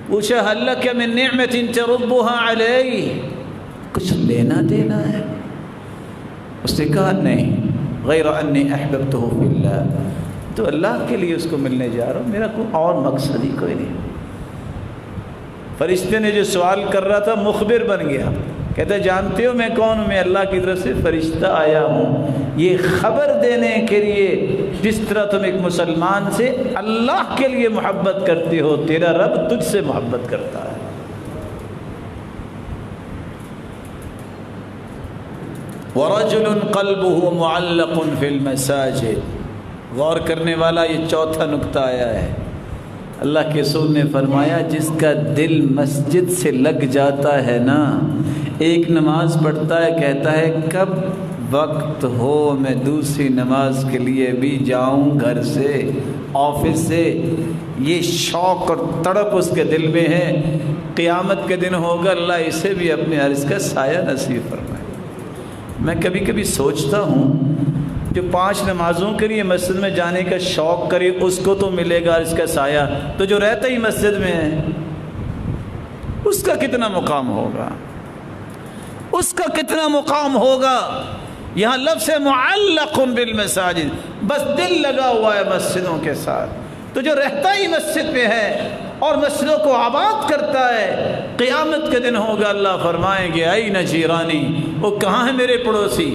پوچھا هل لک من نعمت تربها علی، کچھ لینا دینا ہے؟ اس نے کہا نہیں، غیر انی احببتہ فی اللہ، تو اللہ کے لیے اس کو ملنے جا رہا ہوں، میرا کوئی اور مقصد ہی کوئی نہیں۔ فرشتے نے جو سوال کر رہا تھا مخبر بن گیا، کہتا ہے جانتے ہو میں کون ہوں؟ میں اللہ کی طرف سے فرشتہ آیا ہوں یہ خبر دینے کے لیے، جس طرح تم ایک مسلمان سے اللہ کے لیے محبت کرتے ہو، تیرا رب تجھ سے محبت کرتا ہے۔ وَرَجُلٌ قَلْبُهُ مُعَلَّقٌ فِي الْمَسَاجِدِ، غور کرنے والا یہ چوتھا نقطہ آیا ہے۔ اللہ کے رسول نے فرمایا جس کا دل مسجد سے لگ جاتا ہے نا، ایک نماز پڑھتا ہے، کہتا ہے کب وقت ہو میں دوسری نماز کے لیے بھی جاؤں، گھر سے آفس سے، یہ شوق اور تڑپ اس کے دل میں ہے، قیامت کے دن ہوگا اللہ اسے بھی اپنے عرش کا سایہ نصیب فرمائے۔ میں کبھی کبھی سوچتا ہوں جو 5 نمازوں کے لیے مسجد میں جانے کا شوق کرے اس کو تو ملے گا اس کا سایہ، تو جو رہتا ہی مسجد میں ہے اس کا کتنا مقام ہوگا، اس کا کتنا مقام ہوگا۔ یہاں لفظ معلق بالمساجد، بس دل لگا ہوا ہے مسجدوں کے ساتھ، تو جو رہتا ہی مسجد پہ ہے اور مسجدوں کو آباد کرتا ہے، قیامت کے دن ہوگا اللہ فرمائیں گے این جیرانی، وہ کہاں ہے میرے پڑوسی؟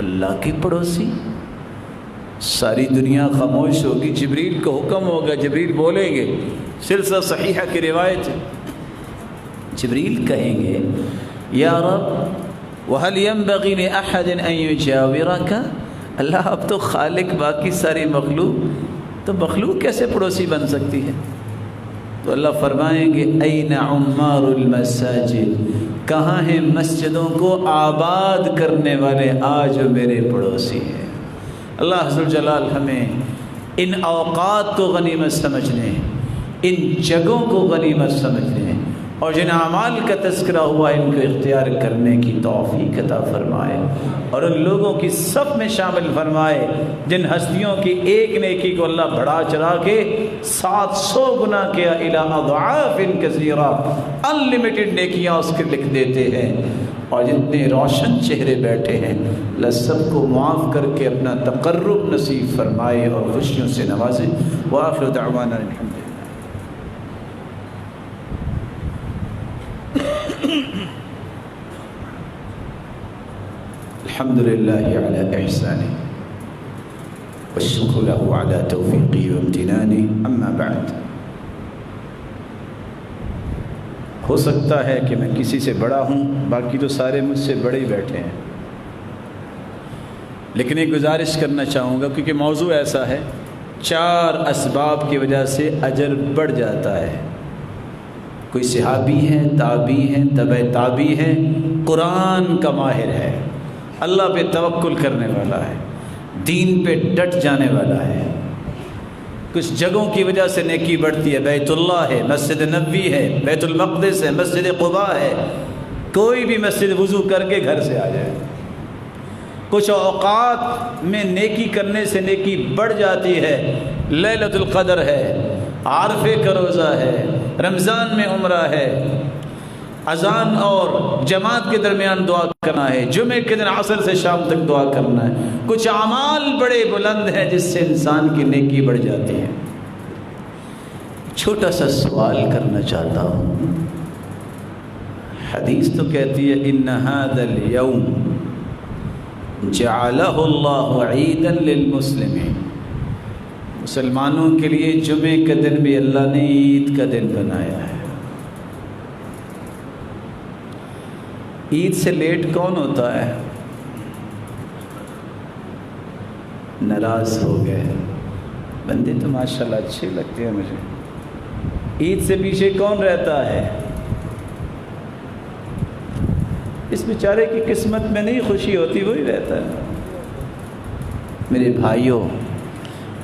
اللہ کی پڑوسی؟ ساری دنیا خاموش ہوگی، جبریل کو حکم ہوگا، جبریل بولیں گے، سلسلہ صحیحہ کی روایت ہے، جبریل کہیں گے یا رب وَهَلْ يَنْبَغِي لِأَحَدٍ أَن يُجَاوِرَكَ، اللہ اب تو خالق باقی ساری مخلوق، تو مخلوق کیسے پڑوسی بن سکتی ہے؟ تو اللہ فرمائیں گے أَيْنَ عُمَّارُ الْمَسَاجِدِ، کہاں ہیں مسجدوں کو آباد کرنے والے، آج میرے پڑوسی ہیں۔ اللہ عز و جلال ہمیں ان اوقات کو غنیمت سمجھنے، ان جگہوں کو غنیمت سمجھنے اور جن اعمال کا تذکرہ ہوا ان کو اختیار کرنے کی توفیق عطا فرمائے، اور ان لوگوں کی صف میں شامل فرمائے جن ہستیوں کی ایک نیکی کو اللہ بڑھا چڑھا کے 700 گنا کیا الی اضعاف کثیرہ، ان لمیٹڈ نیکیاں اس کے لکھ دیتے ہیں۔ اور جتنے روشن چہرے بیٹھے ہیں اللہ سب کو معاف کر کے اپنا تقرب نصیب فرمائے اور خوشیوں سے نوازے۔ وآخر دعوانا الحمد للہ علی احسانہ والشکر له علی توفیقی و امتنانی، اما بعد۔ ہو سکتا ہے کہ میں کسی سے بڑا ہوں، باقی تو سارے مجھ سے بڑے ہی بیٹھے ہیں، لیکن ایک گزارش کرنا چاہوں گا کیونکہ موضوع ایسا ہے، 4 اسباب کی وجہ سے اجر بڑھ جاتا ہے۔ کوئی صحابی ہے، تابعی ہے، تبع تابعی ہے، قرآن کا ماہر ہے، اللہ پہ توکل کرنے والا ہے، دین پہ ڈٹ جانے والا ہے۔ کچھ جگہوں کی وجہ سے نیکی بڑھتی ہے، بیت اللہ ہے، مسجد نبوی ہے، بیت المقدس ہے، مسجد قباء ہے، کوئی بھی مسجد وضو کر کے گھر سے آ جائے۔ کچھ اوقات میں نیکی کرنے سے نیکی بڑھ جاتی ہے، لیلۃ القدر ہے، عرفے کا روزہ ہے، رمضان میں عمرہ ہے، اذان اور جماعت کے درمیان دعا کرنا ہے، جمعے کے دن عصر سے شام تک دعا کرنا ہے۔ کچھ اعمال بڑے بلند ہیں جس سے انسان کی نیکی بڑھ جاتی ہے۔ چھوٹا سا سوال کرنا چاہتا ہوں، حدیث تو کہتی ہے ان ھذا اليوم جعلہ اللہ عیدا للمسلمین، مسلمانوں کے لیے جمعے کا دن بھی اللہ نے عید کا دن بنایا ہے۔ عید سے لیٹ کون ہوتا ہے؟ ناراض ہو گئے بندے تو ماشاءاللہ اچھے لگتے ہیں مجھے۔ عید سے پیچھے کون رہتا ہے؟ اس بیچارے کی قسمت میں نہیں خوشی ہوتی وہی رہتا ہے۔ میرے بھائیوں،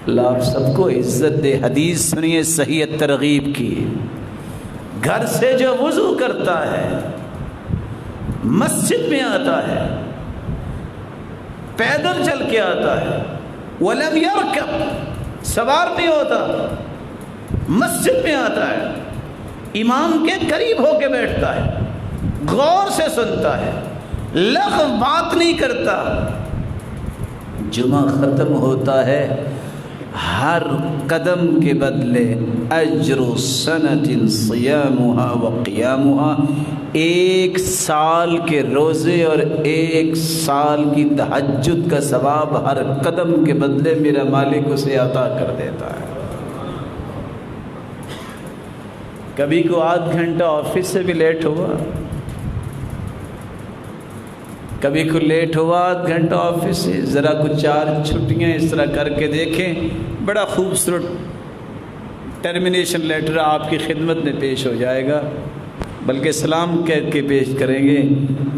اللہ آپ سب کو عزت دے، حدیث سنیے صحیح ترغیب کی۔ گھر سے جو وضو کرتا ہے، مسجد میں آتا ہے، پیدل چل کے آتا ہے، وَلَمْ يَرْكَبْ، سوار نہیں ہوتا، مسجد میں آتا ہے، امام کے قریب ہو کے بیٹھتا ہے، غور سے سنتا ہے، لغو بات نہیں کرتا، جمعہ ختم ہوتا ہے، ہر قدم کے بدلے اجر سنت صیامها و قیامها، 1 سال کے روزے اور 1 سال کی تہجد کا ثواب ہر قدم کے بدلے میرا مالک اسے عطا کر دیتا ہے۔ کبھی کو آدھ گھنٹہ آفس سے بھی لیٹ ہوا، کبھی کو لیٹ ہوا آدھ گھنٹہ آفس سے، ذرا کچھ 4 چھٹیاں اس طرح کر کے دیکھیں، بڑا خوبصورت ٹرمینیشن لیٹر آپ کی خدمت میں پیش ہو جائے گا، بلکہ سلام کہہ کے پیش کریں گے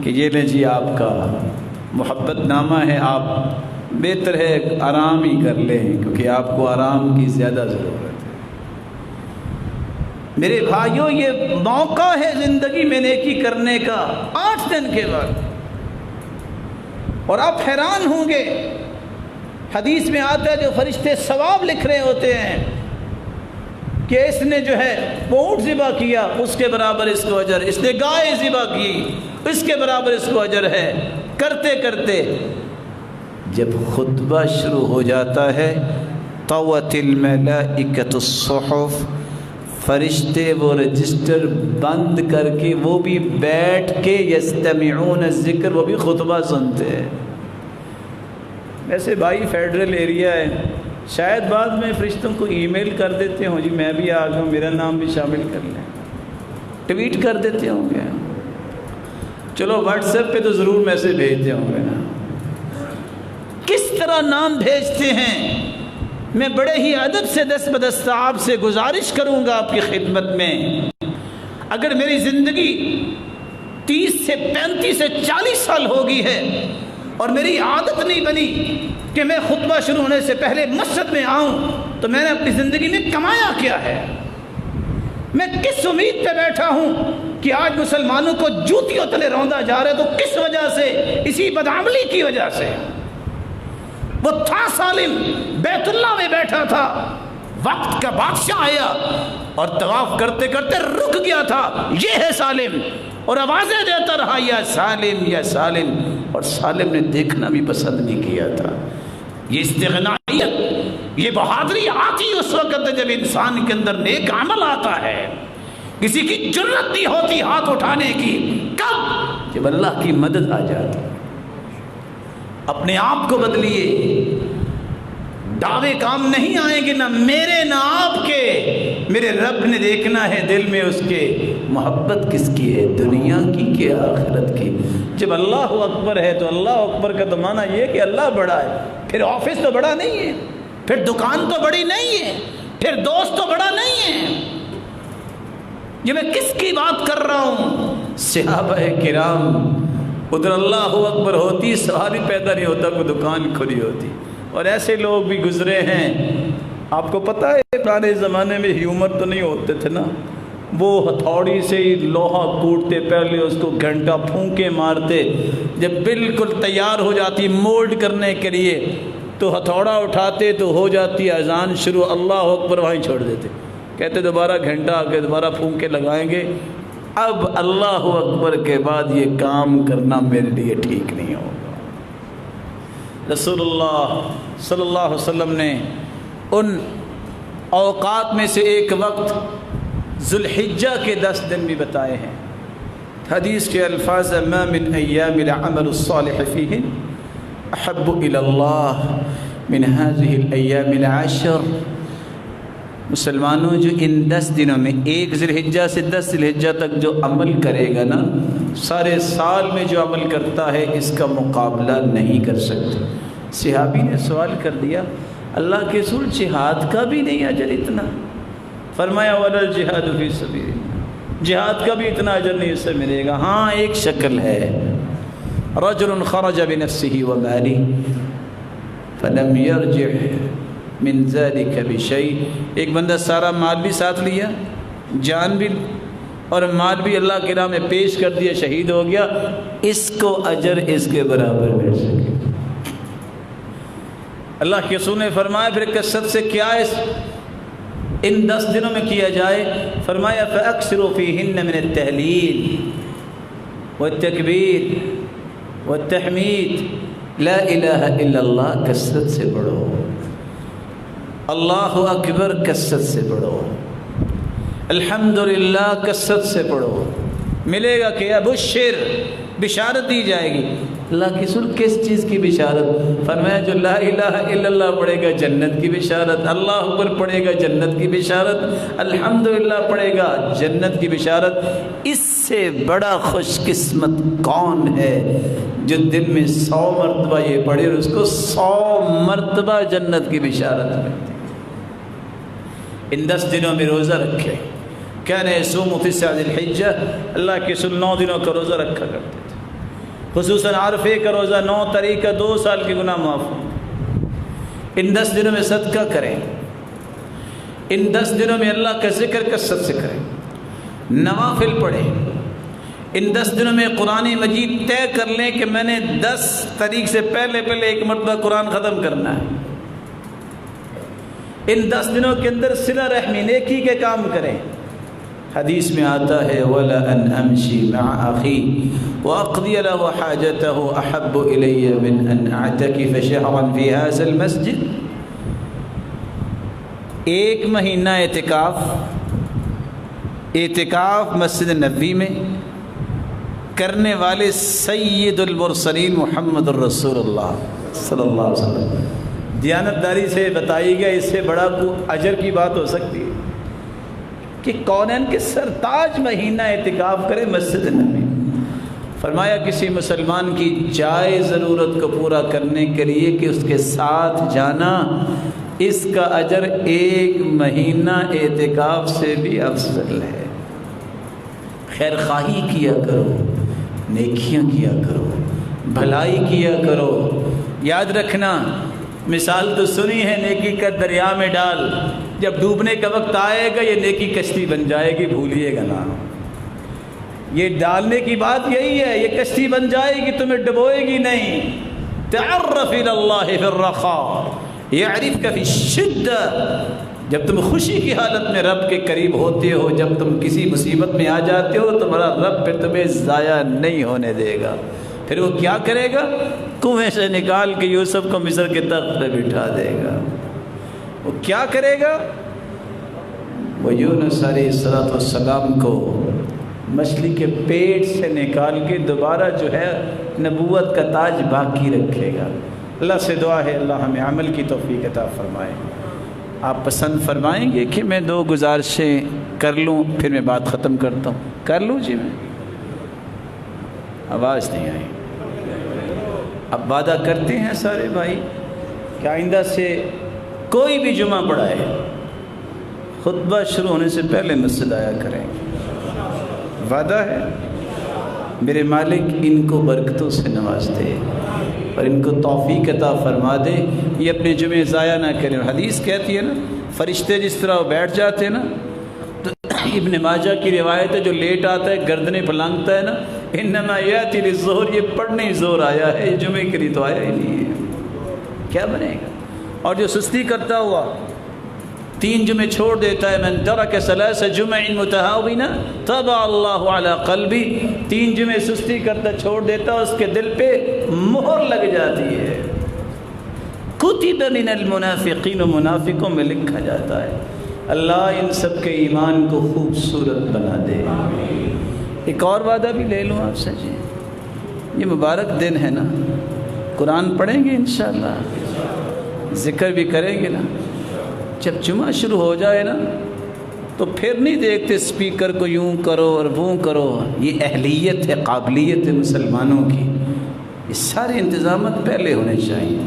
کہ یہ لیں جی آپ کا محبت نامہ ہے، آپ بہتر ہے آرام ہی کر لیں کیونکہ آپ کو آرام کی زیادہ ضرورت ہے۔ میرے بھائیوں، یہ موقع ہے زندگی میں نیکی کرنے کا 8 دن کے بعد، اور آپ حیران ہوں گے، حدیث میں آتا ہے جو فرشتے ثواب لکھ رہے ہوتے ہیں کہ اس نے جو ہے وہ اونٹ ذبح کیا، اس کے برابر اس کو اجر، اس نے گائے ذبح کی، اس کے برابر اس کو اجر ہے، کرتے کرتے جب خطبہ شروع ہو جاتا ہے طوت الملائکۃ الصحف، فرشتے وہ رجسٹر بند کر کے وہ بھی بیٹھ کے یستمعون الذکر، وہ بھی خطبہ سنتے ہیں۔ ویسے بھائی فیڈرل ایریا ہے، شاید بعد میں فرشتوں کو ای میل کر دیتے ہوں، جی میں بھی آ گیا ہوں، میرا نام بھی شامل کر لیں، ٹویٹ کر دیتے ہوں گے، چلو واٹس ایپ پہ تو ضرور میسج بھیجتے ہوں گے نا۔ کس طرح نام بھیجتے ہیں؟ میں بڑے ہی ادب سے دست بدست آپ سے گزارش کروں گا آپ کی خدمت میں، اگر میری زندگی 30 سے 35 سے 40 سال ہو گئی ہے اور میری عادت نہیں بنی کہ میں خطبہ شروع ہونے سے پہلے مسجد میں آؤں، تو میں نے اپنی زندگی میں کمایا کیا ہے؟ میں کس امید پہ بیٹھا ہوں کہ آج مسلمانوں کو جوتیوں تلے روندا جا رہا ہے؟ تو کس وجہ سے؟ اسی بدعملی کی وجہ سے۔ وہ تھا سالم، بیت اللہ میں بیٹھا تھا، وقت کا بادشاہ آیا اور طواف کرتے کرتے رک گیا تھا، یہ ہے سالم۔ اور آوازیں دیتا رہا یا سالم یا سالم، اور سالم نے دیکھنا بھی پسند نہیں کیا تھا۔ یہ استغنائیت، یہ بہادری آتی اس وقت جب انسان کے اندر نیک عمل آتا ہے، کسی کی جرت نہیں ہوتی ہاتھ اٹھانے کی۔ کب؟ جب اللہ کی مدد آ جاتی۔ اپنے آپ کو بدلیے، دعوے کام نہیں آئیں گے، نہ میرے نہ آپ کے، میرے رب نے دیکھنا ہے دل میں اس کے محبت کس کی ہے، دنیا کی کہ آخرت کی۔ جب اللہ اکبر ہے تو اللہ اکبر کا تو معنی یہ کہ اللہ بڑا ہے، پھر آفس تو بڑا نہیں ہے، پھر دکان تو بڑی نہیں ہے، پھر دوست تو بڑا نہیں ہے۔ یہ میں کس کی بات کر رہا ہوں؟ صحابہ کرام، ادھر اللہ اکبر ہوتی سوال ہی پیدا نہیں ہوتا، کوئی دکان کھلی ہوتی، اور ایسے لوگ بھی گزرے ہیں۔ آپ کو پتہ ہے پرانے زمانے میں ہیومر تو نہیں ہوتے تھے نا، وہ ہتھوڑی سے ہی لوہا کوٹتے، پہلے اس کو گھنٹہ پھونکے مارتے، جب بالکل تیار ہو جاتی مولڈ کرنے کے لیے تو ہتھوڑا اٹھاتے تو ہو جاتی اذان شروع، اللہ اکبر وہیں چھوڑ دیتے، کہتے دوبارہ گھنٹہ آ کے دوبارہ پھونک کے لگائیں گے۔ اب اللہ اکبر کے بعد یہ کام کرنا میرے لیے ٹھیک نہیں ہوگا۔ رسول اللہ صلی اللہ علیہ وسلم نے ان اوقات میں سے ایک وقت ذوالحجہ کے 10 دن بھی بتائے ہیں۔ حدیث کے الفاظ ما من ایام العمل الصالح فیہن احب الی اللہ من هذه الایام العشر۔ مسلمانوں، جو ان 10 دنوں میں، 1 ذی الحجہ سے 10 ذی الحجہ تک جو عمل کرے گا نا، سارے سال میں جو عمل کرتا ہے اس کا مقابلہ نہیں کر سکتے۔ صحابی نے سوال کر دیا، اللہ کے رسول جہاد کا بھی نہیں اجر اتنا؟ فرمایا ولا الجہاد فی سبیل اللہ، جہاد کا بھی اتنا اجر نہیں اس سے ملے گا۔ ہاں ایک شکل ہے، رجل خرج بنفسه وماله فلم يرجع من ذلك بشيء، ایک بندہ سارا مال بھی ساتھ لیا، جان بھی اور مال بھی اللہ کی راہ میں پیش کر دیا، شہید ہو گیا، اس کو اجر اس کے برابر مل سکے۔ اللہ کے رسول نے فرمایا پھر کثرت سے کیا ان 10 دنوں میں کیا جائے؟ فرمایا فَأَكْثِرُوا فِيهِنَّ مِنَ التَّهْلِيلِ وَالتَّكْبِيرِ وَالتَّحْمِيدِ، لا الہ الا اللہ کثرت سے پڑھو، اللہ اکبر کثرت سے پڑھو، الحمدللہ کثرت سے پڑھو، ملے گا کہ ابشر، بشارت دی جائے گی۔ اللہ کی رسول کس چیز کی بشارت؟ فرمایا جو لا الہ الا اللہ پڑھے گا جنت کی بشارت، اللہ اکبر پڑھے گا جنت کی بشارت، الحمدللہ پڑھے گا جنت کی بشارت۔ اس سے بڑا خوش قسمت کون ہے جو دن میں 100 مرتبہ یہ پڑھے اور اس کو 100 مرتبہ جنت کی بشارت ملتی۔ ان 10 دنوں میں روزہ رکھے، کان یصوم 9 ذی الحجہ، اللہ کے رسول 9 دنوں کا روزہ رکھا کرتے تھے، خصوصاً عرفے کا روزہ 9 تاریخ کا 2 سال کے گناہ معاف ہوں۔ ان 10 دنوں میں صدقہ کریں، ان 10 دنوں میں اللہ کا ذکر کثرت سے کریں، نوافل پڑھیں، ان 10 دنوں میں قرآن مجید طے کر لیں کہ میں نے 10 تاریخ سے پہلے 1 مرتبہ قرآن ختم کرنا ہے۔ ان 10 دنوں کے اندر صلہ رحمی، نیکی کے کام کریں۔ حدیث میں آتا ہے وَلَا أَنْ أَمْشِي مَعَ أَخِي وَأَقْضِيَ لَهُ حَاجَتَهُ أَحَبُّ إِلَيَّ مِنْ أَنْ أَعْتَكِفَ شَهْرًا فِي هَذَا الْمَسْجِدِ۔ 1 مہینہ اعتکاف مسجد نبوی میں کرنے والے سید المرسلین محمد الرسول اللہ صلی اللہ علیہ وسلم، دیانتداری سے بتائی گیا، اس سے بڑا کو اجر کی بات ہو سکتی ہے کہ کونین کے سرتاج مہینہ اعتکاف کرے مسجد نبوی۔ فرمایا کسی مسلمان کی جائز ضرورت کو پورا کرنے کے لیے کہ اس کے ساتھ جانا، اس کا اجر 1 مہینہ اعتکاف سے بھی افضل ہے۔ خیر خواہی کیا کرو، نیکیاں کیا کرو، بھلائی کیا کرو۔ یاد رکھنا، مثال تو سنی ہے، نیکی کا دریا میں ڈال، جب ڈوبنے کا وقت آئے گا یہ نیکی کشتی بن جائے گی، بھولیے گا نا۔ یہ ڈالنے کی بات یہی ہے، یہ کشتی بن جائے گی، تمہیں ڈبوئے گی نہیں۔ تعرف الی اللہ فی الرخاء یعرفک فی الشدہ، جب تم خوشی کی حالت میں رب کے قریب ہوتے ہو، جب تم کسی مصیبت میں آ جاتے ہو، تمہارا رب پھر تمہیں ضائع نہیں ہونے دے گا۔ پھر وہ کیا کرے گا؟ کنویں سے نکال کے یوسف کو مصر کے تخت پہ بٹھا دے گا۔ وہ کیا کرے گا؟ وہ یونس علیہ السلام کو مچھلی کے پیٹ سے نکال کے دوبارہ جو ہے نبوت کا تاج باقی رکھے گا۔ اللہ سے دعا ہے اللہ ہمیں عمل کی توفیق عطا فرمائے۔ آپ پسند فرمائیں گے کہ میں 2 گزارشیں کر لوں، پھر میں بات ختم کرتا ہوں؟ کر لوں جی؟ میں آواز نہیں آئی۔ اب وعدہ کرتے ہیں سارے بھائی کہ آئندہ سے کوئی بھی جمعہ پڑھائے خطبہ شروع ہونے سے پہلے مسجد آیا کریں گے۔ وعدہ ہے؟ میرے مالک ان کو برکتوں سے نواز دے اور ان کو توفیق عطا فرما دے، یہ اپنے جمعے ضائع نہ کریں۔ حدیث کہتی ہے نا، فرشتے جس طرح وہ بیٹھ جاتے ہیں نا، تو ابن ماجہ کی روایت ہے جو لیٹ آتا ہے گردنیں پھلانگتا ہے نا، انما یاتی للظہر، یہ پڑھنے ہی زور آیا ہے، یہ جمعے کے لیے تو آیا ہی نہیں ہے، کیا بنے گا؟ اور جو سستی کرتا ہوا 3 جمعے چھوڑ دیتا ہے، من ترک 3 جمع متہاونا طبع اللہ علی قلبی، 3 جمعے سستی کرتا چھوڑ دیتا ہے، اس کے دل پہ مہر لگ جاتی ہے۔ کتب من المنافقین، منافقوں میں لکھا جاتا ہے۔ اللہ ان سب کے ایمان کو خوبصورت بنا دے۔ ایک اور وعدہ بھی لے لوں آپ سے جی، یہ مبارک دن ہے نا، قرآن پڑھیں گے انشاءاللہ، ذکر بھی کریں گے نا۔ جب جمعہ شروع ہو جائے نا تو پھر نہیں دیکھتے اسپیکر کو یوں کرو اور وہ کرو، یہ اہلیت ہے، قابلیت ہے مسلمانوں کی، یہ سارے انتظامات پہلے ہونے چاہیے۔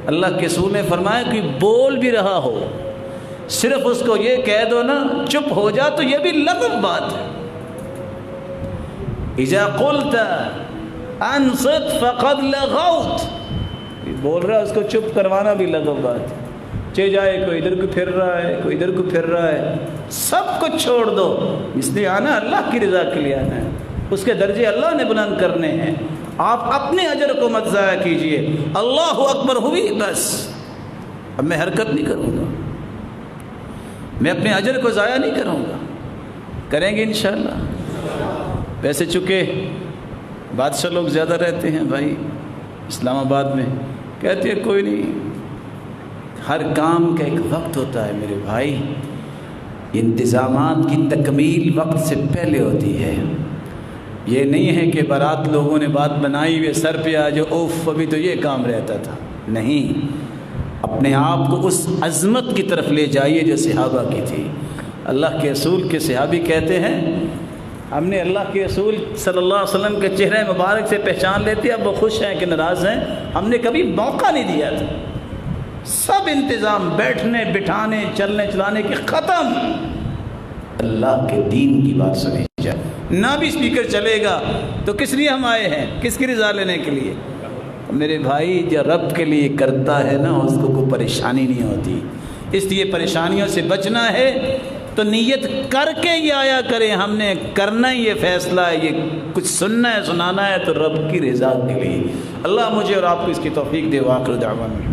اللہ کے رسول نے فرمایا کہ بول بھی رہا ہو، صرف اس کو یہ کہہ دو نا چپ ہو جا، تو یہ بھی لغو بات ہے۔ اذا قلت انصت فقد لغوت، بول رہا ہے اس کو چپ کروانا بھی لغو بات ہے۔ چے جائے کوئی ادھر کو پھر رہا ہے، کوئی ادھر کو پھر رہا ہے، سب کچھ چھوڑ دو، اس لیے آنا اللہ کی رضا کے لیے آنا ہے، اس کے درجے اللہ نے بلند کرنے ہیں۔ آپ اپنے اجر کو مت ضائع کیجئے۔ اللہ اکبر ہوئی بس، اب میں حرکت نہیں کروں گا، میں اپنے اجر کو ضائع نہیں کروں گا، کریں گے انشاءاللہ۔ ویسے چونکہ بادشاہ لوگ زیادہ رہتے ہیں بھائی اسلام آباد میں، کہتے ہیں کوئی نہیں، ہر کام کا ایک وقت ہوتا ہے میرے بھائی، انتظامات کی تکمیل وقت سے پہلے ہوتی ہے۔ یہ نہیں ہے کہ بارات لوگوں نے بات بنائی ہوئے سر پہ آ جو اوف ابھی تو یہ کام رہتا تھا، نہیں، اپنے آپ کو اس عظمت کی طرف لے جائیے جو صحابہ کی تھی۔ اللہ کے رسول کے صحابی کہتے ہیں ہم نے اللہ کے رسول صلی اللہ علیہ وسلم کے چہرے مبارک سے پہچان لیتے، اب وہ خوش ہیں کہ ناراض ہیں، ہم نے کبھی موقع نہیں دیا تھا، سب انتظام بیٹھنے بٹھانے چلنے چلانے کے ختم، اللہ کے دین کی بات سنی جائے، نہ بھی اسپیکر چلے گا تو کس لیے ہم آئے ہیں؟ کس کی رضا لینے کے لیے؟ میرے بھائی جو رب کے لیے کرتا ہے نا اس کو کوئی پریشانی نہیں ہوتی، اس لیے پریشانیوں سے بچنا ہے تو نیت کر کے یہ آیا کریں، ہم نے کرنا ہی یہ فیصلہ ہے، یہ کچھ سننا ہے سنانا ہے تو رب کی رضا کے لیے۔ اللہ مجھے اور آپ کو اس کی توفیق دے۔ وآخر دعوانا